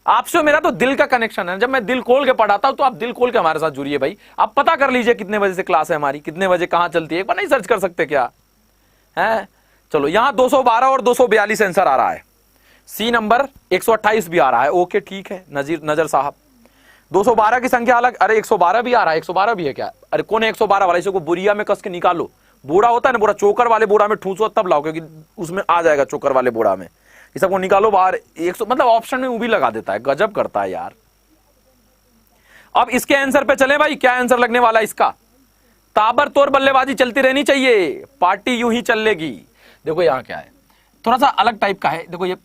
आपसे। मेरा तो दिल का कनेक्शन है, जब मैं दिल खोल के पढ़ाता हूं तो आप दिल खोल के हमारे साथ जुड़िए भाई। आप पता कर लीजिए कितने बजे से क्लास है हमारी, कितने बजे कहां चलती है, एक बार नहीं सर्च कर सकते क्या है? चलो यहां 212 और 242 आंसर आ रहा है। सी नंबर 128 भी आ रहा है। ओके ठीक है नजर साहब, 212 की संख्या अलग। अरे 112 भी आ रहा है, 112 भी है क्या? अरे कौन है 112 वाला? इसको बोरिया में कस के निकालो, बोरा होता है ना, बोरा, चोकर वाले बोरा में ठूसो तब लाओ, क्योंकि उसमें आ जाएगा चोकर वाले बोरा में। इस सबको निकालो बाहर। 100 मतलब ऑप्शन में वो भी लगा देता है, गजब करता है यार। अब इसके आंसर पे चले भाई, क्या आंसर लगने वाला है इसका? ताबड़तोड़ बल्लेबाजी चलती रहनी चाहिए, पार्टी यूं ही चलेगी। देखो यहां क्या है, थोड़ा सा अलग टाइप का है। देखो ये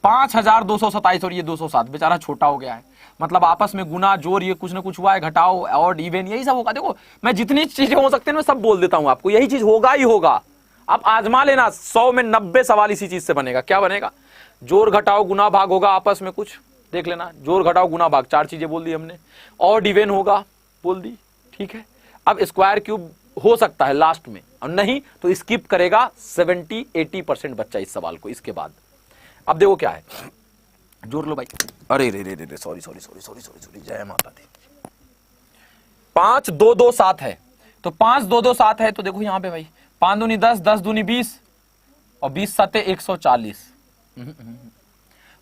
5227 और ये 207, बेचारा छोटा हो गया है, मतलब आपस में गुना जोड़, ये कुछ ना कुछ हुआ है, घटाओ और इवन, यही सब होगा। देखो मैं जितनी चीजें हो सकती हैं मैं सब बोल देता हूं आपको, यही चीज होगा ही होगा। आप आजमा लेना, 100 में 90 सवाल इसी चीज से बनेगा। क्या बनेगा? जोड़ घटाओ गुना भाग होगा, आपस में कुछ देख लेना, जोड़ घटाओ गुना भाग, 4 चीजें बोल दी हमने, और इवन होगा बोल दी, ठीक है। अब स्क्वायर क्यूब हो सकता है लास्ट में, और नहीं तो स्किप करेगा 70-80% बच्चा इस सवाल को। इसके बाद अब देखो क्या है, जोड़ लो भाई। अरे रे रे रे, सॉरी, जय माता दी। 5227 है, तो 5227 है, तो देखो यहां पे भाई 5 दूनी 10, 10 दूनी 20 और 20 सते 140,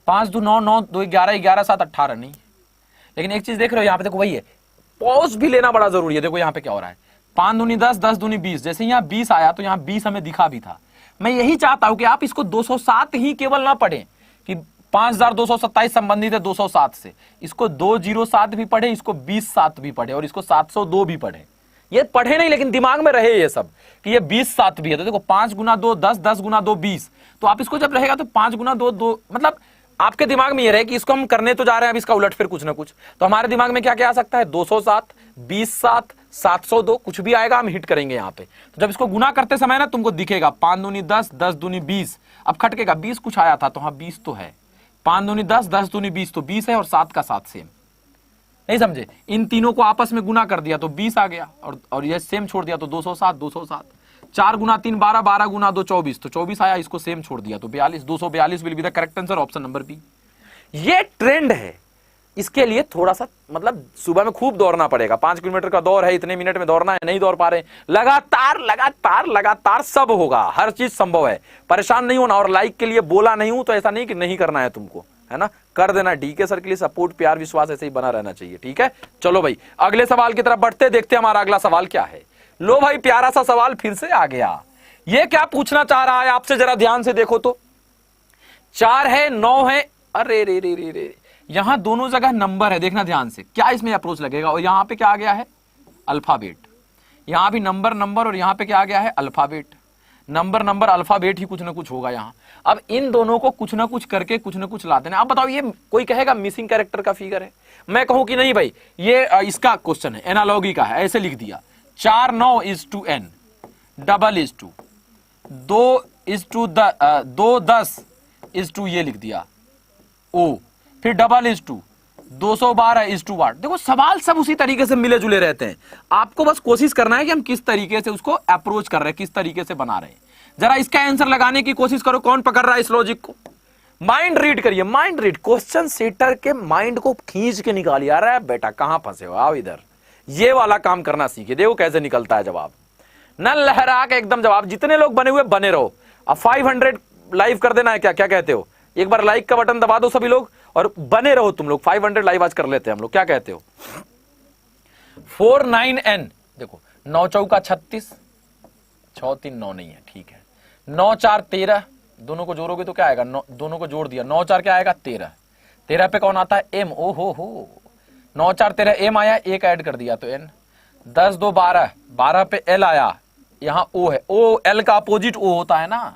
5 दू 9, 9 2 11, 11 7 18 नहीं। लेकिन एक चीज देख रहे हो यहाँ पे, देखो वही है, पॉज भी लेना बड़ा जरूरी है। देखो यहाँ पे क्या हो रहा है, 5 दूनी 10, 10 दूनी 20, जैसे यहाँ 20 आया तो यहाँ 20 हमें दिखा भी था। मैं यही चाहता हूं कि आप इसको 207 ही केवल ना पढ़ें कि 5227 संबंधित है 207 से, इसको 207 भी पढ़े, इसको 20 भी पढ़े और इसको 702 भी पढ़े। ये पढ़े नहीं लेकिन दिमाग में रहे ये सब कि ये 20 भी है। तो देखो 5 गुना 2 10, 10 गुना 2 20। तो आप इसको जब रहेगा तो 5 गुना 2 2, मतलब आपके दिमाग में ये रहे कि इसको हम करने तो जा रहे हैं, अब इसका उलट फिर कुछ ना कुछ। तो हमारे दिमाग में क्या क्या आ सकता है, 207, 20 702, कुछ भी आएगा हम हिट करेंगे यहाँ पे। तो जब इसको गुना करते समय ना तुमको दिखेगा 5 दूनी 10, 10 दूनी 20। अब खटकेगा 20 कुछ आया था तो हाँ 20 तो है, 5 दूनी 10, 10 दूनी 20 तो 20 है और 7 का 7 सेम। नहीं समझे, इन तीनों को आपस में गुना कर दिया तो 20 आ गया और ये सेम छोड़ दिया तो 207 207। 4 गुना 3 12, 12 गुना 2 24 तो 24 आया, इसको सेम छोड़ दिया तो 42। 242 will be the correct answer, option number B. ये ट्रेंड है, इसके लिए थोड़ा सा मतलब सुबह में खूब दौड़ना पड़ेगा। 5 किलोमीटर का दौड़ है, इतने मिनट में दौड़ना है, नहीं दौड़ पा रहे, लगातार लगातार लगातार सब होगा, हर चीज संभव है, परेशान नहीं होना। और लाइक के लिए बोला नहीं हूं तो ऐसा नहीं कि नहीं करना है तुमको, है ना, कर देना। डीके सर के लिए सपोर्ट प्यार विश्वास ऐसे ही बना रहना चाहिए, ठीक है। चलो भाई अगले सवाल की तरफ बढ़ते, देखते हैं हमारा अगला सवाल क्या है। लो भाई प्यारा सा सवाल फिर से आ गया। ये क्या पूछना चाह रहा है आपसे, जरा ध्यान से देखो तो। 4 है 9 है, अरे रे रे रे रे, यहां दोनों जगह नंबर है, देखना ध्यान से क्या इसमें अप्रोच लगेगा। और यहां पे क्या आ गया है, अल्फाबेट। यहां भी नंबर नंबर और यहां पे क्या आ गया है, अल्फाबेट। नंबर नंबर अल्फाबेट ही कुछ ना कुछ होगा यहां। अब इन दोनों को कुछ ना कुछ करके कुछ ना कुछ ला देना। अब बताओ, ये कोई कहेगा मिसिंग कैरेक्टर का फिगर है, मैं कहूं कि नहीं भाई ये इसका क्वेश्चन है, एनालॉगी का है, ऐसे लिख दिया। 4 9 is to n, double is to 2 is to 2 10 is to, ये लिख दिया ओ, फिर double is to 212 is to what. देखो सवाल सब उसी तरीके से मिले जुले रहते हैं, आपको बस कोशिश करना है कि हम किस तरीके से उसको अप्रोच कर रहे हैं, किस तरीके से बना रहे हैं। जरा इसका आंसर लगाने की कोशिश करो, कौन पकड़ रहा है इस लॉजिक को। माइंड रीड करिए, माइंड रीड, क्वेश्चन सेटर के माइंड को खींच के निकालिए। अरे बेटा कहां फंसे हो, आओ इधर, ये वाला काम करना सीखिए। देखो कैसे निकलता है जवाब, न लहरा के एकदम जवाब। जितने लोग बने हुए बने रहो। अब 500 लाइव कर देना है क्या, क्या कहते हो? एक बार लाइक का बटन दबा दो सभी लोग और बने रहो तुम लोग। 500 लाइव आज कर लेते हैं हम लोग, क्या कहते हो? 4 9 n, देखो 9 चौका 36, 6 3 9 नहीं है, ठीक है। 9 4 13, दोनों को जोड़ोगे तो क्या आएगा, दोनों को जोड़ दिया, 9 4 क्या आएगा 13। 13 पे कौन आता है, m, ओ हो 9 4 13 m आया, एक ऐड कर दिया तो n। 10 2 12, 12 पे l आया, यहां o है, o l का अपोजिट o होता है ना।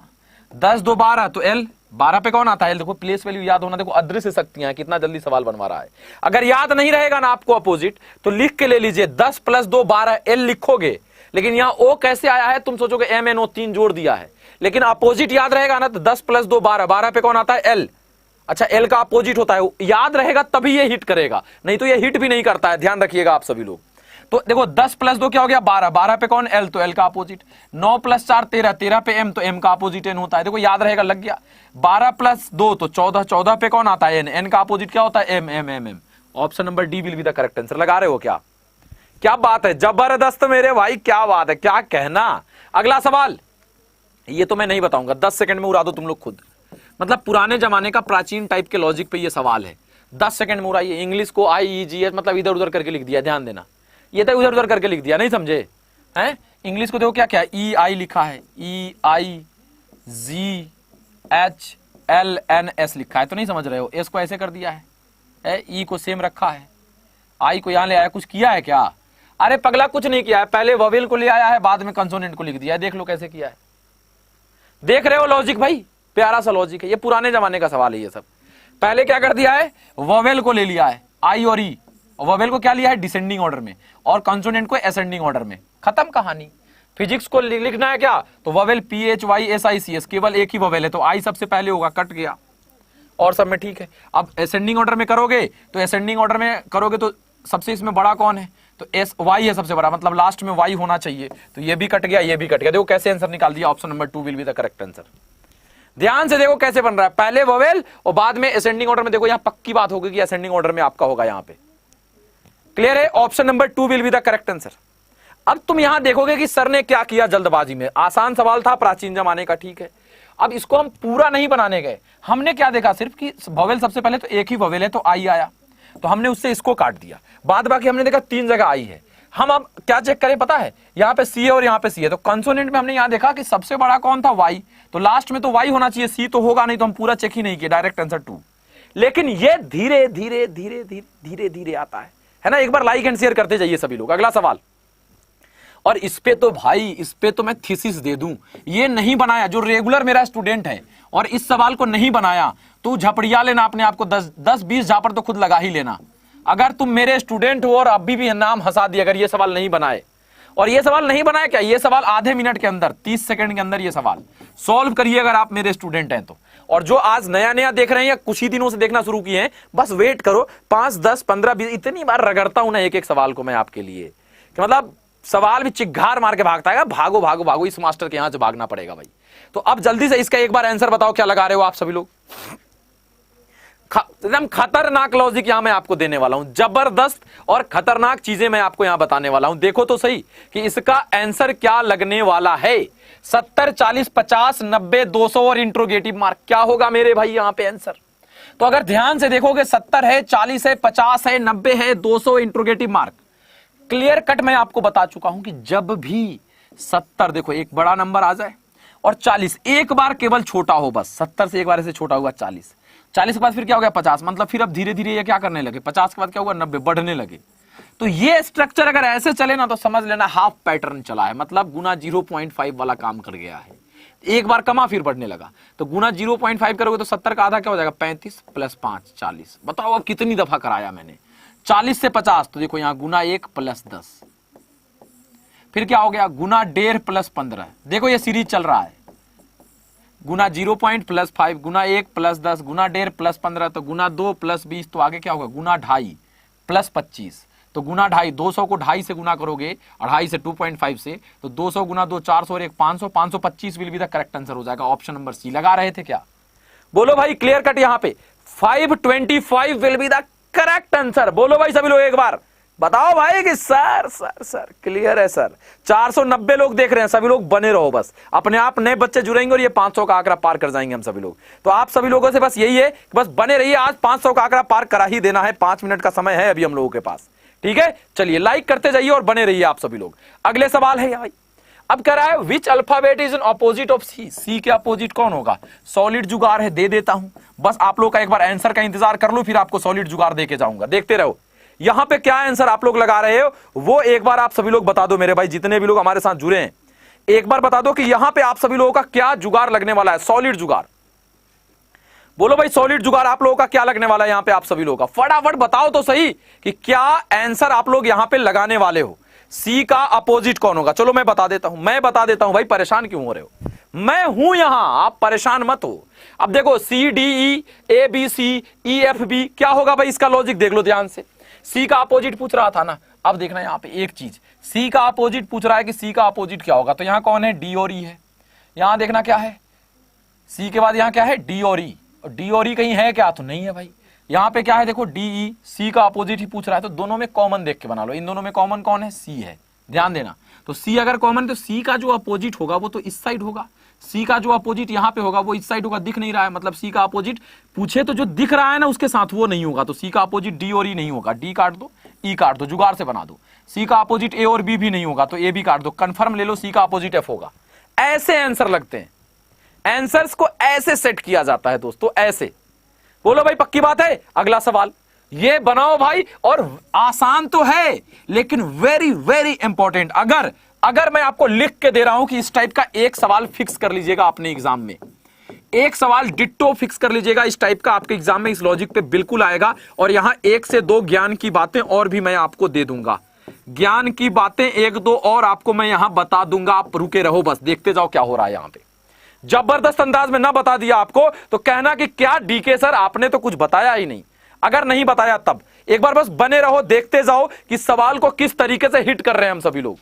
10 2 12 तो l, 12 पे कौन आता है, देखो प्लेस वैल्यू याद होना। देखो अदृश्य शक्तियां कितना जल्दी सवाल बनवा रहा है। अगर याद नहीं रहेगा ना आपको अपोजिट तो लिख के ले लीजिए, 10 + 2 12 l लिखोगे, लेकिन यहां o कैसे आया है तुम सोचोगे m n o 3 जोड़ दिया है, लेकिन अपोजिट याद रहेगा ना तो 10 + 2 12, 12 पे कौन आता है l। अच्छा l का अपोजिट होता है, याद रहेगा तभी ये हिट करेगा, नहीं तो ये हिट भी नहीं करता है, ध्यान रखिएगा आप सभी लोग। तो देखो 10 + 2 क्या हो गया 12, 12 पे कौन l, तो l का अपोजिट। 9 + 4 13, 13 पे m, तो m का अपोजिट n होता है। देखो याद रहेगा, लग गया। 12 + 2 तो 14, 14 पे कौन आता है n, n का अपोजिट क्या होता है m, m m m। Option number D will be the correct answer. लगा रहे हो क्या? क्या बात है, जबरदस्त मेरे भाई, क्या बात है, क्या कहना। अगला सवाल, ये तो मैं नहीं बताऊंगा, 10 सेकंड में उड़ा दो तुम लोग खुद। मतलब पुराने जमाने का प्राचीन टाइप के लॉजिक पे ये सवाल है, 10 सेकंड में उड़ाइए। इंग्लिश को IEGS मतलब इधर उधर करके लिख दिया, ध्यान देना, ये तो उधर उधर करके लिख दिया, नहीं समझे हैं। इंग्लिश को देखो क्या क्या EI लिखा है, EIGHLNS लिखा है, तो नहीं समझ रहे हो। S को ऐसे कर दिया है, E को सेम रखा है, I को यहां ले आया, कुछ किया है क्या? अरे पगला कुछ नहीं किया है, पहले वोवेल को ले आया है, बाद में कंसोनेंट को लिख दिया है। देख लो कैसे किया है, देख रहे हो लॉजिक भाई, प्यारा सा लॉजिक है। ये पुराने जमाने का सवाल है ये सब। पहले क्या कर दिया है, वोवेल को ले लिया है I और E, वोवेल को क्या लिया है डिसेंडिंग ऑर्डर में, और कंसोनेंट को असेंडिंग ऑर्डर में, खत्म कहानी। फिजिक्स को लिखना है क्या, तो वोवेल PHYSICS, केवल एक ही वोवेल है तो I सबसे पहले होगा, कट गया, और सब में ठीक है। अब असेंडिंग ऑर्डर में करोगे तो असेंडिंग ऑर्डर में करोगे तो सबसे इसमें बड़ा कौन है, तो Y है सबसे बड़ा, मतलब लास्ट में Y होना चाहिए, तो ये भी कट गया, ये भी कट गया। देखो कैसे आंसर निकाल दिया, option number 2 will be the correct answer. ध्यान से देखो कैसे बन रहा है, पहले वोवेल और बाद में असेंडिंग ऑर्डर में। देखो यहां पक्की बात होगी कि असेंडिंग ऑर्डर में आपका होगा, यहां पे क्लियर है। Option number 2 will be the correct answer. अब तुम यहां देखोगे कि सर ने क्या किया जल्दबाजी में, आसान सवाल था प्राचीन जमाने का, ठीक है। अब इसको हम पूरा नहीं बनाने गए, हमने क्या देखा सिर्फ कि वोवेल सबसे पहले तो एक ही वोवेल है तो I आया, तो हमने उससे इसको काट दिया। बाद बाकी हमने देखा 3 जगह I है। हम अब क्या चेक करें पता है, यहाँ पे C है और यहाँ पे C है, तो कंसोनेंट में हमने यहाँ देखा कि सबसे बड़ा कौन था Y, तो लास्ट में तो Y होना चाहिए, C तो होगा नहीं, तो हम पूरा चेक ही नहीं किया, डायरेक्ट आंसर 2। लेकिन ये धीरे धीरे धीरे धीरे धीरे धीरे आता है ना। एक बार लाइक एंड शेयर करते जाइए सभी लोग। अगला सवाल, और इस पे तो भाई, इस पे तो मैं थीसिस दे दूं। ये नहीं बनाया जो रेगुलर मेरा स्टूडेंट है और इस सवाल को नहीं बनाया, तू झपड़िया लेना अपने आप को, 10-20 झापड़ तो खुद लगा ही लेना। अगर तुम मेरे स्टूडेंट हो और अभी भी नाम हंसा दिया अगर ये सवाल नहीं बनाए, और ये सवाल नहीं बनाया क्या, ये सवाल आधे मिनट के अंदर 30 सेकंड के अंदर ये सवाल सॉल्व करिए अगर आप मेरे स्टूडेंट हैं तो। और जो आज नया नया देख रहे हैं या कुछ ही दिनों से देखना शुरू किए हैं, बस वेट करो, 5, 10, 15, 20 इतनी बार रगड़ता हूं ना एक एक सवाल को मैं आपके लिए कि मतलब सवाल भी चिघार मार के भागता है, भागो भागो भागो, इस मास्टर के यहां से भागना पड़ेगा भाई। तो अब जल्दी से इसका एक बार आंसर बताओ, क्या लगा रहे हो आप सभी लोग। एकदम खतरनाक लॉजिक यहां मैं आपको देने वाला हूं, जबरदस्त और खतरनाक चीजें मैं आपको यहां बताने वाला हूं। देखो तो सही कि इसका आंसर क्या लगने वाला है। 70, 40, 50, 90, 200 और इंट्रोगेटिव मार्क क्या होगा मेरे भाई यहां पे आंसर। तो अगर ध्यान से देखोगे 70 है, 40 है, 50 है, 90 है, 200 इंट्रोगेटिव मार्क। क्लियर कट मैं आपको बता चुका हूं कि जब भी 70 देखो एक बड़ा नंबर आ जाए और 40 एक बार केवल छोटा हो, बस 70 से एक बार ऐसे छोटा हुआ 40 के बाद फिर क्या हो गया 50, मतलब फिर अब धीरे धीरे ये क्या करने लगे, 50 के बाद क्या हुआ 90, बढ़ने लगे। तो ये स्ट्रक्चर अगर ऐसे चले ना तो समझ लेना हाफ पैटर्न चला है, मतलब गुना 0.5 वाला काम कर गया है। एक बार कमा फिर बढ़ने लगा, तो गुना 0.5 करोगे तो 70 का आधा क्या हो जाएगा 35 + 5 40। बताओ अब कितनी दफा कराया मैंने, 40 से 50, तो देखो यहां गुना 1 + 10, फिर क्या हो गया गुना 1.5 + 15। देखो ये सीरीज चल रहा है, गुना 0.5 गुना 1 + 10 गुना 1.5 + 15, तो गुना 2 + 20, तो आगे क्या होगा गुना 2.5 + 25, तो गुना 2.5, 200 को 2.5 से गुना करोगे, 2.5 से 2.5 से, तो 200 गुना 2 400 और 1 500, 525 will be the correct answer हो जाएगा। ऑप्शन नंबर सी लगा रहे थे क्या, बोलो भाई क्लियर कट। यहां पे 525 will be the correct answer. बोलो भाई सभी लोग एक बार बताओ भाई कि सर क्लियर है सर। 490 लोग देख रहे हैं, सभी लोग बने रहो, बस अपने आप नए बच्चे जुड़ेंगे और ये 500 का आंकड़ा पार कर जाएंगे हम सभी लोग। तो आप सभी लोगों से बस यही है कि बस बने रहिए, आज 500 का आंकड़ा पार करा ही देना है, 5 मिनट का समय है अभी हम लोगों के पास, ठीक है। चलिए लाइक करते जाइए और बने रहिए आप सभी लोग। अगले सवाल है भाई, अब कह रहा है which alphabet is an opposite of C. C के अपोजिट कौन होगा, सॉलिड जुगाड़ है, दे देता हूं, बस आप लोग का एक बार आंसर का इंतजार कर लो, फिर आपको सॉलिड जुगाड़ देके जाऊंगा, देखते रहो। यहां पे क्या आंसर आप लोग लगा रहे हो वो एक बार आप सभी लोग बता दो मेरे भाई, जितने भी लोग हमारे साथ जुड़े हैं एक बार बता दो कि यहां पे आप सभी लोगों का क्या जुगाड़ लगने वाला है, सॉलिड जुगाड़। बोलो भाई सॉलिड जुगाड़ आप लोगों का क्या लगने वाला है यहां पे आप सभी लोगों का, फटाफट बताओ तो सही कि क्या आंसर आप लोग यहां पे लगाने वाले हो। सी का अपोजिट कौन होगा, चलो मैं बता देता हूं भाई, परेशान क्यों हो रहे हो, मैं हूं यहां, आप परेशान मत हो। अब देखो C D E A B C E F B क्या होगा भाई, इसका लॉजिक देख लो ध्यान से। सी का अपोजिट पूछ रहा था ना, अब देखना यहां पे एक चीज, सी का अपोजिट पूछ रहा है कि सी का अपोजिट क्या होगा, तो यहां कौन है डी और ई है। यहां देखना क्या है, सी के बाद यहां क्या है डी और ई, और डी और ई कहीं है क्या, तो नहीं है भाई। यहां पे क्या है देखो डी ई, सी का अपोजिट ही पूछ रहा है, तो दोनों में कॉमन देख के बना लो, इन दोनों में कॉमन कौन है, सी है, ध्यान देना। तो सी अगर कॉमन तो सी का जो अपोजिट होगा वो तो इस साइड होगा, सी का जो अपोजिट यहां पे होगा वो इस साइड होगा, दिख नहीं रहा है, मतलब सी का अपोजिट पूछे तो जो दिख रहा है ना उसके साथ वो नहीं होगा, तो सी का अपोजिट डी और ई नहीं होगा, डी काट दो ई काट दो, जुगाड़ से बना दो। सी का अपोजिट ए और बी भी नहीं होगा, तो ए भी काट दो, कंफर्म ले लो सी का अपोजिट एफ होगा। ऐसे आंसर लगते हैं, आंसर्स को ऐसे सेट किया जाता है दोस्तों, ऐसे। बोलो भाई पक्की बात है। अगला सवाल ये बनाओ भाई, और आसान तो है लेकिन वेरी वेरी इंपॉर्टेंट। अगर मैं आपको लिख के दे रहा हूं कि इस टाइप का एक सवाल फिक्स कर लीजिएगा अपने एग्जाम में, एक सवाल डिट्टो फिक्स कर लीजिएगा इस टाइप का, आपके एग्जाम में इस लॉजिक पे बिल्कुल आएगा। और यहां 1 से 2 ज्ञान की बातें और भी मैं आपको दे दूंगा, ज्ञान की बातें 1-2 और आपको मैं यहां बता दूंगा, आप रुके रहो, बस देखते जाओ क्या हो रहा है यहां पे। जबरदस्त अंदाज में ना बता दिया आपको तो कहना कि क्या डीके सर आपने तो कुछ बताया ही नहीं। अगर नहीं बताया तब एक बार बस बने रहो, देखते जाओ कि सवाल को किस तरीके से हिट कर रहे हैं हम सभी लोग।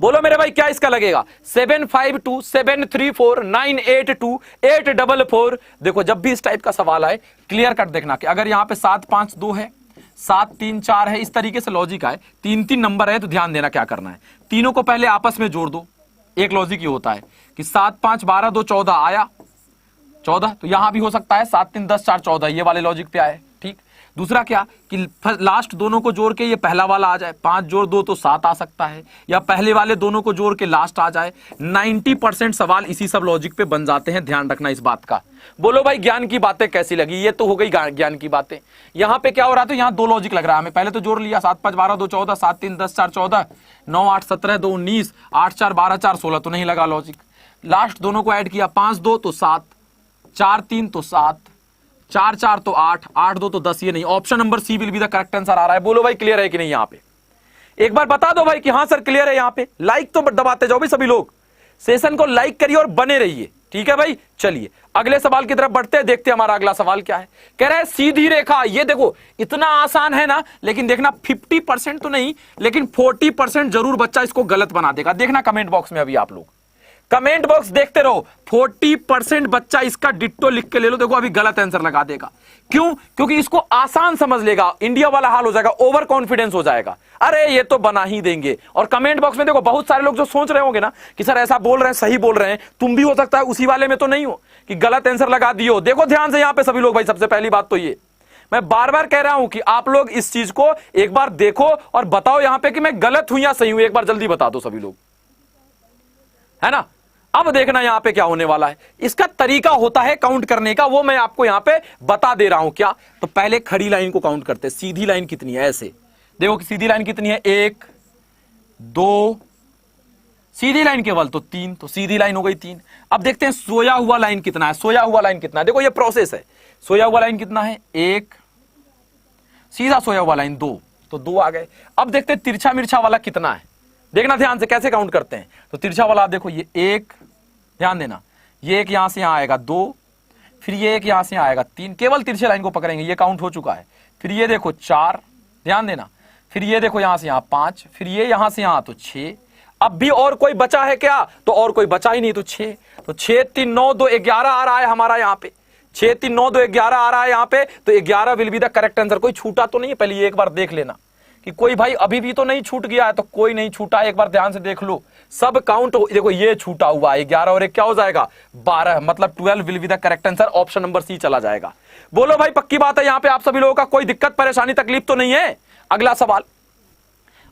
बोलो मेरे भाई क्या इसका लगेगा, 752 734 982 844। देखो जब भी इस टाइप का सवाल आए क्लियर कट देखना कि अगर यहां पे 752 है, 734 है, इस तरीके से लॉजिक आए, 3-3 नंबर है तो ध्यान देना क्या करना है, तीनों को पहले आपस में जोड़ दो। एक लॉजिक ये होता है कि 7 5 12 2 14 आया 14, तो यहां भी हो सकता है 7 3 10 4 14, ये वाले लॉजिक पे आए, ठीक। दूसरा क्या कि लास्ट दोनों को जोड़ के ये पहला वाला आ जाए, 5 जोड़ 2 तो 7 आ सकता है, या पहले वाले दोनों को जोड़ के लास्ट आ जाए। 90% सवाल इसी सब लॉजिक पे बन जाते हैं, ध्यान रखना इस बात का। बोलो भाई ज्ञान की बातें कैसी लगी? ये तो हो गई ज्ञान की बातें। यहां पे क्या हो रहा है, तो यहां 2 लॉजिक लग रहा है हमें। पहले तो जोड़ लिया, 7 5 12 2 14, 7 3 10 4 14, 9 8 17 2 19, 8 4 12 4 16, तो नहीं लगा लॉजिक। लास्ट दोनों को ऐड किया, 5 2 तो 7, 4 3 तो 7, 4 4 तो 8, 8 2 तो 10, ये नहीं। Option number C will be the correct answer आ रहा है। बोलो भाई क्लियर है कि नहीं? यहाँ पे एक बार बता दो भाई कि हाँ सर क्लियर है। यहाँ पे लाइक तो दबाते जाओ भाई सभी लोग, सेशन को लाइक करिए और बने रहिए, ठीक है भाई। चलिए अगले सवाल की तरफ बढ़ते हैं, देखते हैं हमारा अगला सवाल क्या है। कह रहा है सीधी रेखा, ये देखो इतना आसान है ना, लेकिन देखना 50% तो नहीं, लेकिन 40% जरूर बच्चा इसको गलत बना देगा। देखना कमेंट बॉक्स में, अभी आप लोग कमेंट बॉक्स देखते रहो, 40% बच्चा इसका डिट्टो लिख के ले लो। देखो अभी गलत आंसर लगा देगा, क्यों? क्योंकि इसको आसान समझ लेगा, इंडिया वाला हाल हो जाएगा, ओवर कॉन्फिडेंस हो जाएगा, अरे ये तो बना ही देंगे। और कमेंट बॉक्स में देखो बहुत सारे लोग जो सोच रहे होंगे ना कि सर ऐसा बोल रहे हैं, सही बोल रहे हैं, तुम भी हो सकता है उसी वाले में तो नहीं हो कि गलत आंसर लगा दियो। देखो ध्यान से यहाँ पे सभी लोग भाई, सबसे पहली बात तो ये मैं बार बार कह रहा हूं कि आप लोग इस चीज को एक बार देखो और बताओ यहाँ पे कि मैं गलत हूं या सही हूं। एक बार जल्दी बता दो सभी लोग, है ना। अब देखना यहां पे क्या होने वाला है। इसका तरीका होता है काउंट करने का, वो मैं आपको यहां पे बता दे रहा हूं। क्या? तो पहले खड़ी लाइन को काउंट करते हैं। सीधी लाइन कितनी है? ऐसे देखो कि सीधी लाइन कितनी है, 1 2, सीधी लाइन केवल तो 3, तो सीधी लाइन हो गई 3। अब देखते हैं सोया हुआ लाइन कितना है। सोया हुआ लाइन कितना है? देखो ये प्रोसेस है। सोया हुआ लाइन कितना है? 1, सीधा सोया हुआ लाइन 2, तो 2 आ गए। अब देखते हैं तिरछा मिर्छा वाला कितना है। देखना ध्यान से कैसे काउंट करते हैं। तो तिरछा वाला आप देखो, ये 1, ध्यान देना, ये एक यहां से यहां आएगा 2, फिर ये एक यहां से आएगा 3, केवल तिरछे लाइन को पकड़ेंगे, ये काउंट हो चुका है। फिर ये देखो 4, ध्यान देना, फिर ये देखो यहां से यहां 5, फिर ये यहां से यहां तो 6। अब भी और कोई बचा है क्या? तो और कोई बचा ही नहीं, तो 6। तो 6 3 9 2 11 आ रहा है हमारा यहाँ पे, 6 3 9 2 11 आ रहा है यहाँ पे। तो 11 will be the correct answer. कोई छूटा तो नहीं है? पहले ये एक बार देख लेना कि कोई भाई अभी भी तो नहीं छूट गया है। तो कोई नहीं छूटा, एक बार ध्यान से देख लो, सब काउंट देखो, ये छूटा हुआ है 11 और 1 क्या हो जाएगा 12, मतलब 12 will be the correct answer. Option number C चला जाएगा। बोलो भाई पक्की बात है यहाँ पे आप सभी लोगों का? कोई दिक्कत परेशानी तकलीफ तो नहीं है? अगला सवाल।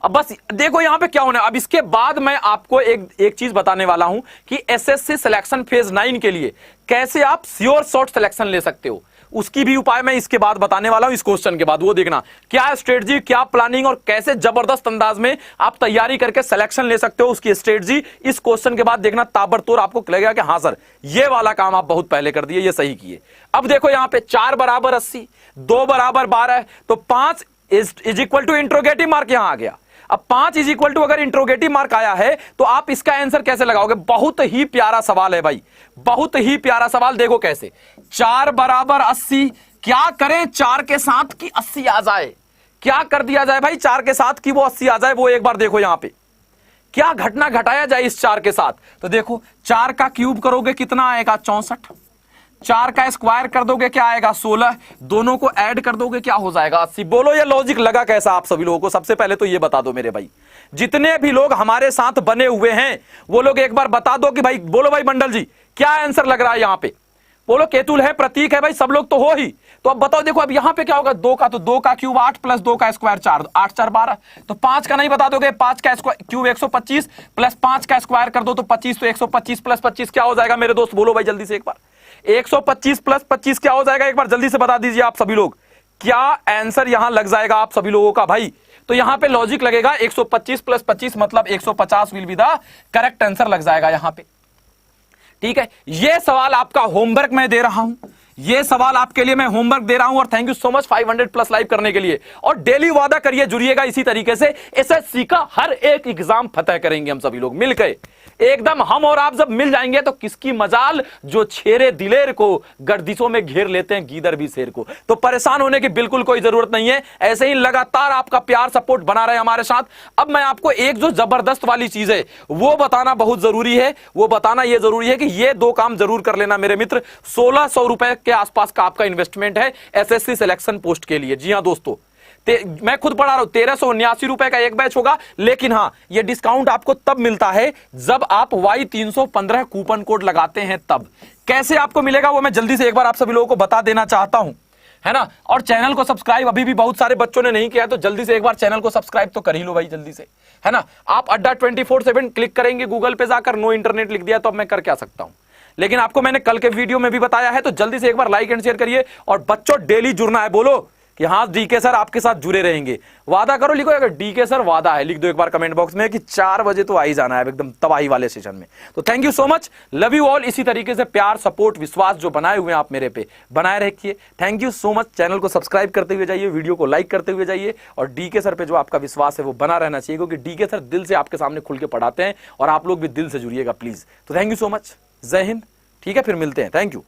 अब बस देखो यहां पे क्या होना है। अब इसके बाद मैं आपको एक चीज बताने वाला हूं कि एसएससी सिलेक्शन फेज 9 के लिए कैसे आप श्योर शॉर्ट सिलेक्शन ले सकते हो, उसकी भी उपाय मैं इसके बाद बताने वाला हूं, इस क्वेश्चन के बाद। वो देखना क्या स्ट्रेटजी, क्या प्लानिंग और कैसे जबरदस्त अंदाज में आप तैयारी करके सिलेक्शन ले सकते हो, उसकी स्ट्रेटजी इस क्वेश्चन के बाद देखना। ताबड़तोड़ आपको लगेगा कि हाँ सर ये वाला काम आप बहुत पहले कर दिए, ये सही किए। अब देखो यहां पे 4 बराबर 80, 2 बराबर 12, तो 5 is equal to interrogative mark यहां आ गया। अब 5 इज इक्वल टू अगर इंट्रोगेटिव मार्क आया है तो आप इसका आंसर कैसे लगाओगे? बहुत ही प्यारा सवाल है भाई, बहुत ही प्यारा सवाल। देखो कैसे, 4 बराबर 80, क्या करें 4 के साथ की 80 आ जाए? क्या कर दिया जाए भाई 4 के साथ की वो 80 आ जाए? वो एक बार देखो यहां पे क्या घटना घटाया जाए इस 4 के साथ। तो देखो 4 का क्यूब करोगे कितना आएगा? 64। 4 का स्क्वायर कर दोगे क्या आएगा? 16। दोनों को ऐड कर दोगे क्या हो जाएगा? 80। बोलो ये लॉजिक लगा कैसा आप सभी लोगों को? सबसे पहले तो ये बता दो मेरे भाई, जितने भी लोग हमारे साथ बने हुए हैं वो लोग एक बार बता दो कि भाई, बोलो भाई मंडल जी क्या आंसर लग रहा है यहाँ पे? बोलो केतुल है, प्रतीक है भाई, सब लोग तो हो ही। तो अब बताओ, देखो अब यहां पे क्या होगा? 2 का, तो 2 का क्यूब 8 प्लस 2 का स्क्वायर 4, 8 4 12। तो 5 का नहीं बता दोगे? 5 का क्यूब 125 प्लस 5 का स्क्वायर कर दो तो 25, तो 125 प्लस 25 क्या हो जाएगा मेरे दोस्त? बोलो भाई जल्दी से एक बार, 125 प्लस 25 क्या हो जाएगा? एक बार जल्दी से बता दीजिए आप सभी लोग, क्या आंसर यहां लग जाएगा आप सभी लोगों का भाई? तो यहां पे लॉजिक लगेगा 125 प्लस 25 मतलब 150 will be the correct answer लग जाएगा यहां पे। ठीक है, यह सवाल आपका होमवर्क मैं दे रहा हूं, ये सवाल आपके लिए मैं होमवर्क दे रहा हूं। और thank you so much 500 plus live करने के लिए। और डेली वादा करिए, जुड़िएगा इसी तरीके से। एसएससी का हर एक एग्जाम फतेह करेंगे हम सभी लोग मिलकर एकदम। हम और आप जब मिल जाएंगे तो किसकी मजाल जो छेरे दिलेर को गर्दिशों में घेर लेते हैं गीदड़ भी शेर को। तो परेशान होने की बिल्कुल कोई जरूरत नहीं है, ऐसे ही लगातार आपका प्यार सपोर्ट बना रहे हमारे साथ। अब मैं आपको एक जो जबरदस्त वाली चीज है वो बताना बहुत जरूरी है। वो बताना यह जरूरी है कि ये 2 काम जरूर कर लेना मेरे मित्र। 1600 रुपए के आसपास का आपका इन्वेस्टमेंट है एसएससी सिलेक्शन पोस्ट के लिए। जी हां दोस्तों, मैं खुद पढ़ा रहा हूं, 1379 रुपए का एक बैच होगा। लेकिन हां, यह डिस्काउंट आपको तब मिलता है जब आप Y315 कूपन कोड लगाते हैं। तब कैसे आपको मिलेगा वो मैं जल्दी से एक बार आप सभी लोगों को बता देना चाहता हूं। है ना। और चैनल को सब्सक्राइब अभी भी बहुत सारे बच्चों ने नहीं किया है, तो जल्दी से एक बार चैनल को सब्सक्राइब तो कर ही लो भाई जल्दी से, है ना। आप अड्डा 24/7 क्लिक करेंगे गूगल पे जाकर, नो इंटरनेट लिख दिया तो अब मैं कर क्या सकता हूं। लेकिन आपको मैंने कल के वीडियो में भी बताया है, तो जल्दी से एक बार लाइक एंड शेयर करिए। और बच्चों डेली जुड़ना है, बोलो कि हाँ डीके सर आपके साथ जुड़े रहेंगे। वादा करो, लिखो अगर डीके सर वादा है, लिख दो एक बार कमेंट बॉक्स में कि 4 बजे तो आ ही जाना है एकदम तबाही वाले सेशन में। तो thank you so much, love you all. इसी तरीके से प्यार, सपोर्ट, विश्वास जो बनाए हुए हैं आप मेरे पे, बनाए रखिए। Thank you so much. Channel को सब्सक्राइब करते हुए जाइए, वीडियो को लाइक करते हुए जाइए, और डीके सर पे जो आपका विश्वास है वो बना रहना चाहिए, क्योंकि डीके सर दिल से आपके सामने खुल के पढ़ाते हैं, और आप लोग भी दिल से जुड़िएगा प्लीज। तो थैंक यू सो मच, जय हिंद। ठीक है, फिर मिलते हैं, थैंक यू।